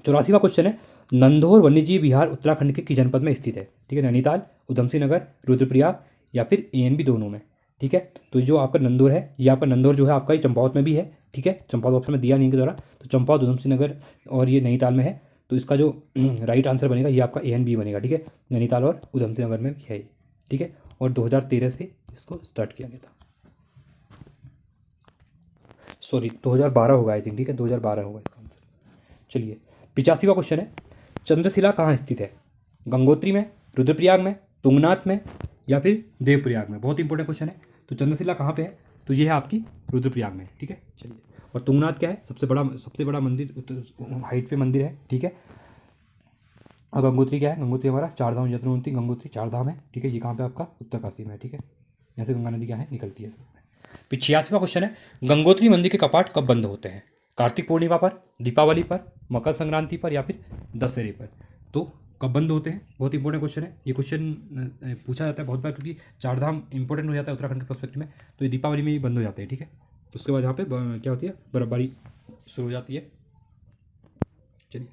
84वां क्वेश्चन है, नंदौर वन्यजीव विहार उत्तराखंड के किस जनपद में स्थित है, ठीक है, नैनीताल, उधम सिंह नगर, रुद्रप्रयाग या फिर A&B दोनों में, ठीक है। तो जो आपका नंदौर है, ये आपका नंदौर जो है आपका ये चंपावत में भी है, ठीक है, चंपावत ऑप्शन में दिया नहीं के द्वारा, तो चंपावत, उधम सिंह नगर और ये नैनीताल में है। तो इसका जो राइट आंसर बनेगा ये आपका A&B बनेगा, ठीक है, नैनीताल और उधम सिंह नगर में भी है, ठीक है। और 2013 से इसको स्टार्ट किया गया था, सॉरी 2012 होगा आई थिंक, ठीक है, 2012 होगा इसका आंसर। चलिए 85वां क्वेश्चन है, चंद्रशिला कहाँ स्थित है, गंगोत्री में, रुद्रप्रयाग में, तुंगनाथ में या फिर देवप्रयाग में। बहुत इंपॉर्टेंट क्वेश्चन है। तो चंद्रशिला कहाँ पे है, तो ये है आपकी रुद्रप्रयाग में, ठीक है। चलिए, और तुंगनाथ क्या है, सबसे बड़ा मंदिर हाइट पे मंदिर है, ठीक है। और गंगोत्री क्या है, गंगोत्री हमारा चारधाम यत्नोन्ति गंगोत्री चारधाम है, ठीक है। ये कहाँ पे आपका उत्तरकाशी में है, ठीक है। यहाँ से गंगा नदी क्या है निकलती है। फिर 86वां क्वेश्चन है, गंगोत्री मंदिर के कपाट कब बंद होते हैं? कार्तिक पूर्णिमा पर, दीपावली पर, मकर संक्रांति पर, या फिर दशहरे पर? तो कब बंद होते हैं, बहुत इंपॉर्टेंट क्वेश्चन है। ये क्वेश्चन पूछा जाता है बहुत बार, क्योंकि चारधाम इंपॉर्टेंट हो जाता है उत्तराखंड के पर्सपेक्टिव में। तो ये दीपावली में ही बंद हो जाते हैं, ठीक है। उसके बाद यहाँ पे क्या होती है, बर्फबारी शुरू हो जाती है। चलिए,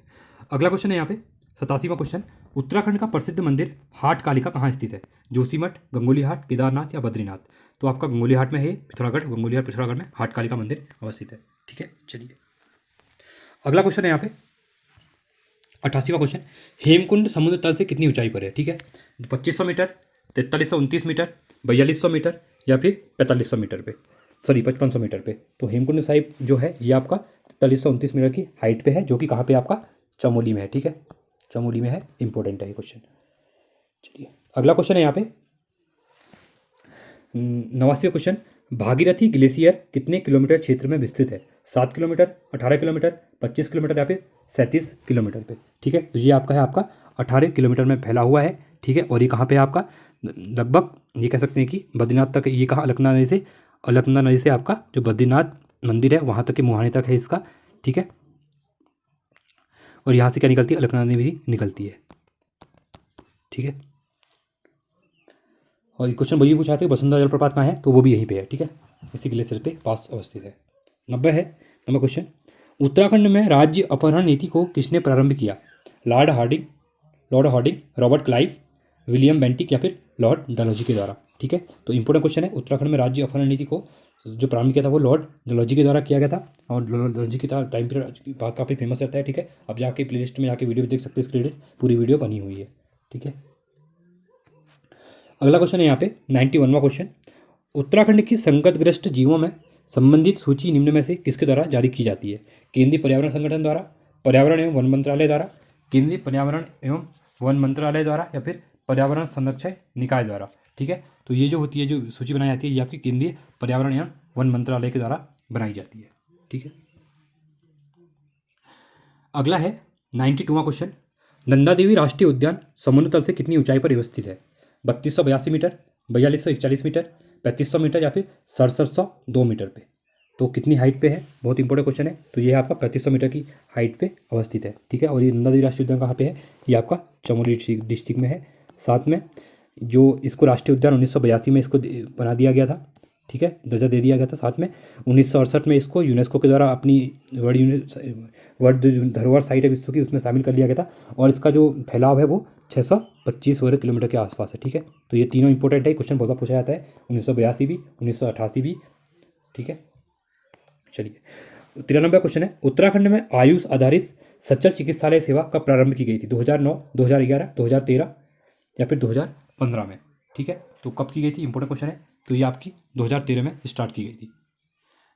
अगला क्वेश्चन है यहाँ पे 87वां क्वेश्चन, उत्तराखंड का प्रसिद्ध मंदिर हाट कालिका कहाँ स्थित है? जोशीमठ, गंगोली हाट, केदारनाथ या बद्रीनाथ? तो आपका गंगोली हाट में है पिथौरागढ़, गंगोली हाट पिथौरागढ़ में हाट कालिका मंदिर अवस्थित है, ठीक है। चलिए, अगला क्वेश्चन है यहाँ पे 88वां क्वेश्चन, हेमकुंड समुद्र तल से कितनी ऊंचाई पर है? ठीक है, 2500 मीटर, 4329 मीटर, 4200 मीटर, या फिर 4500 मीटर पे, सॉरी 5500 मीटर पे। तो हेमकुंड साहिब जो है ये आपका 4329 मीटर की हाइट पे है, जो कि कहाँ पे आपका चमोली में है, ठीक है। चमोली में है, इंपॉर्टेंट है ये क्वेश्चन। चलिए, अगला क्वेश्चन है यहाँ पे 89वां क्वेश्चन, भागीरथी ग्लेशियर कितने किलोमीटर क्षेत्र में विस्तृत है? 7 किलोमीटर, 18 किलोमीटर, 25 किलोमीटर, या फिर 37 किलोमीटर पे, ठीक है। तो ये आपका है आपका 18 किलोमीटर में फैला हुआ है, ठीक है। और ये कहाँ पे आपका लगभग ये कह सकते हैं कि बद्रीनाथ तक, ये कहाँ अलकनंदा नदी से आपका जो बद्रीनाथ मंदिर है वहाँ तक के मुहाने तक है इसका, ठीक है। और यहाँ से क्या निकलती है, अलकनंदा नदी निकलती है, ठीक है। और ये क्वेश्चन वही पूछा था कि वसुंधरा जलप्रपात कहाँ है, तो वो भी यहीं पे है, ठीक है, इसी ग्लेशियर पे पास अवस्थित है। 90 है नंबर क्वेश्चन, उत्तराखंड में राज्य अपहरण नीति को किसने प्रारंभ किया? Lord Hardinge, Robert Clive, William Bentinck, या फिर लॉर्ड डलहौजी के द्वारा, ठीक है। तो इंपॉर्टेंट क्वेश्चन है, उत्तराखंड में राज्य अपहरण नीति को जो प्रारंभ किया था वो लॉर्ड डलहौजी के द्वारा किया गया था। और डलहौजी की टाइम पीरियड बात काफ़ी फेमस रहता है, ठीक है। अब जाके प्ले लिस्ट में जाके वीडियो देख सकते हैं, इसकी पूरी वीडियो बनी हुई है, ठीक है। अगला क्वेश्चन है यहाँ पे 91वां क्वेश्चन, उत्तराखंड की संकटग्रस्त जीवों में संबंधित सूची निम्न में से किसके द्वारा जारी की जाती है? केंद्रीय पर्यावरण संगठन द्वारा, पर्यावरण एवं वन मंत्रालय द्वारा, केंद्रीय पर्यावरण एवं वन मंत्रालय द्वारा, या फिर पर्यावरण संरक्षण निकाय द्वारा, ठीक है। तो ये जो होती है, जो सूची बनाई जाती है, ये आपकी केंद्रीय पर्यावरण एवं वन मंत्रालय के द्वारा बनाई जाती है, ठीक है। अगला है 92वां क्वेश्चन, नंदा देवी राष्ट्रीय उद्यान समुद्र तल से कितनी ऊंचाई पर अवस्थित है? 3282 मीटर, 4241 मीटर, 3500 मीटर, या फिर 6702 मीटर पे? तो कितनी हाइट पे है, बहुत इंपॉर्टेंट क्वेश्चन है। तो ये है आपका 3500 मीटर की हाइट पे अवस्थित है, ठीक है। और ये नंदा देवी राष्ट्रीय उद्यान कहाँ पे है, ये आपका चमोली डिस्ट्रिक्ट में है। साथ में जो इसको राष्ट्रीय उद्यान 1982 में इसको बना दिया गया था, ठीक है, दर्जा दे दिया गया था। साथ में 1968 में इसको यूनेस्को के द्वारा अपनी वर्ल्ड धरोहर साइट है विश्व की, उसमें शामिल कर लिया गया था। और इसका जो फैलाव है वो 625 वर्ग किलोमीटर के आसपास है, ठीक है। तो ये तीनों इंपॉर्टेंट है, क्वेश्चन बहुत बार पूछा जाता है, 1982 भी, 1988 भी, ठीक है। चलिए, 93वां क्वेश्चन है, उत्तराखंड में आयुष आधारित सच्चर चिकित्सालय सेवा कब प्रारंभ की गई थी? 2009, 2011, 2013, या फिर 2015 में, ठीक है। तो कब की गई थी, इंपॉर्टेंट क्वेश्चन है। तो ये आपकी 2013 में स्टार्ट की गई थी।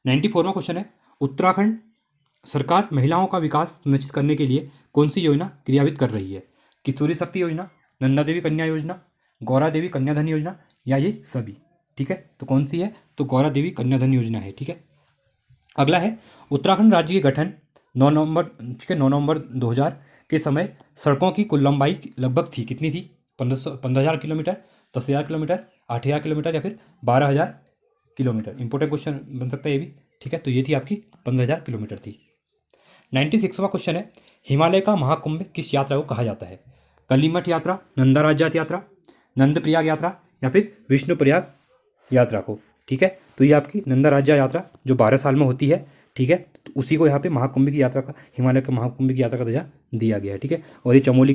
94वां क्वेश्चन है, उत्तराखंड सरकार महिलाओं का विकास सुनिश्चित करने के लिए कौन सी योजना क्रियान्वित कर रही है? किशोरी शक्ति योजना, नंदा देवी कन्या योजना, गौरा देवी कन्याधन योजना, या ये सभी, ठीक है। तो कौन सी है, तो गौरा देवी कन्याधन योजना है, ठीक है। अगला है, उत्तराखंड राज्य के गठन 9 नवंबर, ठीक है, 9 नवंबर 2000 के समय सड़कों की कुल लंबाई लगभग थी, कितनी थी? 15,000 किलोमीटर, 10,000 किलोमीटर, 8,000 किलोमीटर, या फिर 12,000 किलोमीटर? इंपॉर्टेंट क्वेश्चन बन सकता है ये भी, ठीक है। तो ये थी आपकी 15,000 किलोमीटर थी। 96वां क्वेश्चन है, हिमालय का महाकुंभ किस यात्रा को कहा जाता है? कलिमठ यात्रा, नंदा राज्यात यात्रा, नंदप्रयाग यात्रा, या फिर विष्णुप्रयाग यात्रा को, ठीक है। तो ये आपकी नंदा राज्य यात्रा जो 12 साल में होती है, ठीक है। तो उसी को यहाँ पे महाकुंभ की यात्रा का, हिमालय के महाकुंभ की यात्रा का दर्जा दिया गया है, ठीक है। और ये चमोली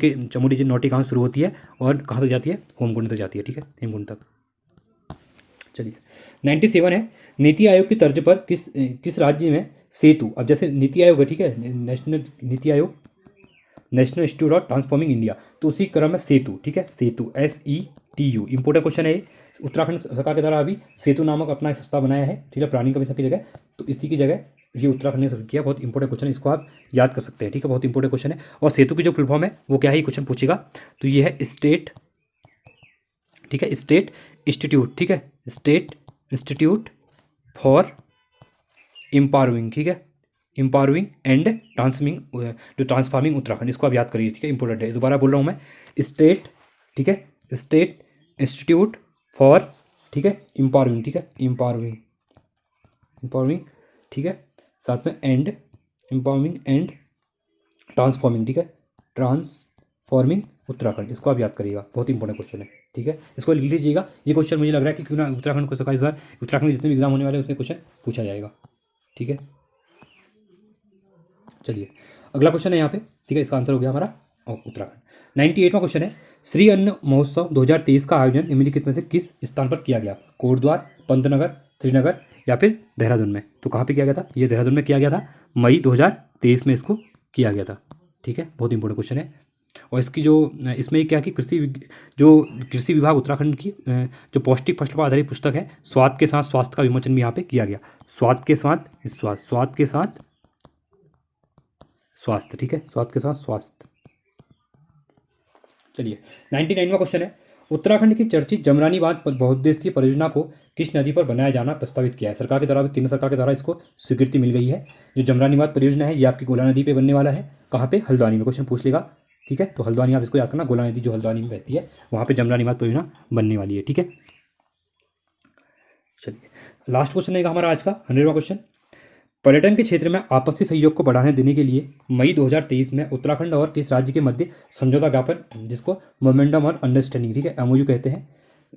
जो नौटी कहाँ शुरू होती है और कहाँ तक जाती है, होमकुंड तक जाती है, ठीक है, हेमकुंड तक। चलिए, 97 है, नीति आयोग की तर्ज पर किस राज्य में सेतु, अब जैसे नीति आयोग है, ठीक है, national NITI Aayog, national institute of transforming India, तो उसी क्रम में सेतु, ठीक है, सेतु SETU, इंपॉर्टेंट क्वेश्चन है। उत्तराखंड सरकार के द्वारा अभी सेतु नामक अपना एक संस्था बनाया है, ठीक है, प्लानिंग कमीशन की जगह, तो इसी की जगह ये उत्तराखंड ने शुरू किया। बहुत इंपॉर्टेंट क्वेश्चन है, इसको आप याद कर सकते हैं, ठीक है, बहुत इंपॉर्टेंट क्वेश्चन है। और सेतु की जो फुल फॉर्म है वो क्या है, ये क्वेश्चन पूछेगा। तो ये है स्टेट, ठीक है, स्टेट इंस्टीट्यूट, ठीक है, स्टेट इंस्टीट्यूट फॉर एम्पावरिंग, ठीक है, एम्पावरिंग एंड ट्रांसफॉर्मिंग उत्तराखंड, इसको आप याद करिए, ठीक है, इंपॉर्टेंट है। दोबारा बोल रहा हूँ मैं, स्टेट, ठीक है, स्टेट इंस्टीट्यूट फॉर, ठीक है, एम्पावरिंग, ठीक है, एम्पावरिंग, एम्पावरिंग, ठीक है, साथ में एंड, एम्पावरिंग एंड ट्रांसफॉर्मिंग, ठीक है, ट्रांसफॉर्मिंग उत्तराखंड, इसको आप याद करिएगा, बहुत इंपॉर्टेंट क्वेश्चन है, ठीक है, इसको लिख लीजिएगा। ये क्वेश्चन मुझे लग रहा है कि क्यों ना उत्तराखंड को सका इस बार उत्तराखंड में जितने भी एग्जाम होने वाले हैं उसमें क्वेश्चन पूछा जाएगा, ठीक है। चलिए अगला क्वेश्चन है यहाँ पे, ठीक है, इसका आंसर हो गया हमारा उत्तराखंड। 98वां क्वेश्चन है, श्री अन्न महोत्सव 2023 का आयोजन निम्नलिखित में से किस स्थान पर किया गया? कोटद्वार, पंतनगर, श्रीनगर या फिर देहरादून में? तो कहाँ पे किया गया था? ये देहरादून में किया गया था, मई 2023 में इसको किया गया था, ठीक है, बहुत इंपॉर्टेंट क्वेश्चन है। और इसकी जो इसमें क्या कि जो कृषि विभाग उत्तराखंड की जो पौष्टिक फसल पर आधारित पुस्तक है, स्वाद के साथ स्वास्थ्य का विमोचन भी यहाँ पे किया गया। स्वाद के साथ स्वाद के साथ स्वास्थ्य, ठीक है, स्वास्थ्य के साथ स्वास्थ्य। चलिए 99वां क्वेश्चन है, उत्तराखंड की चर्चित जमरानी बांध बहुउद्देशीय परियोजना को किस नदी पर बनाया जाना प्रस्तावित किया है? सरकार के द्वारा, केंद्र सरकार के द्वारा इसको स्वीकृति मिल गई है। जो जमरानी बांध परियोजना है ये आपकी गोला नदी पे बनने वाला है। कहाँ पे? हल्द्वानी में, क्वेश्चन पूछ लेगा, ठीक है, तो हल्द्वानी आप इसको याद करना, गोला नदी जो हल्द्वानी में बहती है वहाँ पे जमरानी बांध परियोजना बनने वाली है, ठीक है। चलिए लास्ट क्वेश्चन है हमारा आज का 100वां क्वेश्चन, पर्यटन के क्षेत्र में आपसी सहयोग को बढ़ाने देने के लिए मई 2023 में उत्तराखंड और किस राज्य के मध्य समझौता ज्ञापन, जिसको मोमेंडम और अंडरस्टैंडिंग, ठीक है, एमओयू कहते हैं,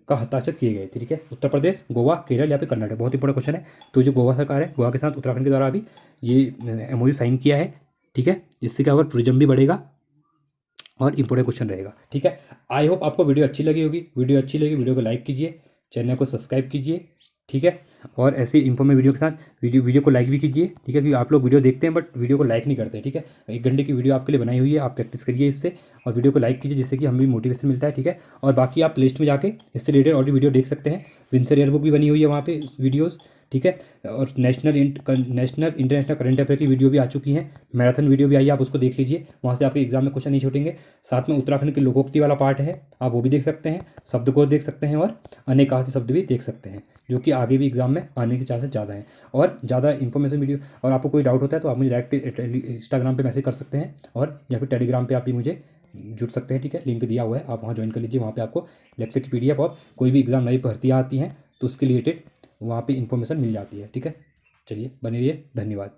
का हस्ताक्षर किए गए थे? ठीक है, उत्तर प्रदेश, गोवा, केरल या फिर कर्नाटक, बहुत इंपॉर्टेंट क्वेश्चन है। तो जो गोवा सरकार है, गोवा के साथ उत्तराखंड के द्वारा अभी ये एमओयू साइन किया है, ठीक है, इससे क्या होगा, टूरिज्म भी बढ़ेगा और इंपॉर्टेंट क्वेश्चन रहेगा, ठीक है। आई होप आपको वीडियो अच्छी लगी होगी। वीडियो अच्छी लगी, वीडियो को लाइक कीजिए, चैनल को सब्सक्राइब कीजिए, ठीक है, और ऐसे इन्फॉर्मेटिव वीडियो के साथ वीडियो को लाइक भी कीजिए, ठीक है, क्योंकि आप लोग वीडियो देखते हैं बट वीडियो को लाइक नहीं करते, ठीक है। 1 घंटे की वीडियो आपके लिए बनाई हुई है, आप प्रैक्टिस करिए इससे और वीडियो को लाइक कीजिए, जिससे कि हमें भी मोटिवेशन मिलता है, ठीक है। और बाकी आप प्लेलिस्ट में जाके इससे रिलेटेड और भी वीडियो देख सकते हैं। विंसर एयरबुक भी बनी हुई है वहाँ पे वीडियोज़, ठीक है, और नेशनल इंटरनेशनल करंट अफेयर की वीडियो भी आ चुकी हैं, मैराथन वीडियो भी आई है, आप उसको देख लीजिए, वहाँ से आपके एग्जाम में क्वेश्चन नहीं छूटेंगे। साथ में उत्तराखंड के लोकोक्ति वाला पार्ट है, आप वो भी देख सकते हैं, शब्दकोश देख सकते हैं और अनेकार्थी शब्द भी देख सकते हैं, जो कि आगे भी एग्जाम में आने के चांसेस ज़्यादा हैं। और ज़्यादा इन्फॉर्मेशन वीडियो, और आपको कोई डाउट होता है तो आप मुझे डायरेक्ट इंस्टाग्राम पे मैसेज कर सकते हैं और या फिर टेलीग्राम पे आप भी मुझे जुड़ सकते हैं, ठीक है, लिंक दिया हुआ है, आप वहाँ ज्वाइन कर लीजिए। वहाँ पे आपको लेक्चर की पीडीएफ और कोई भी एग्जाम नई भर्तियाँ आती हैं तो उसके रिलेटेड वहाँ पे इन्फॉर्मेशन मिल जाती है, ठीक है। चलिए बने रहिए, धन्यवाद।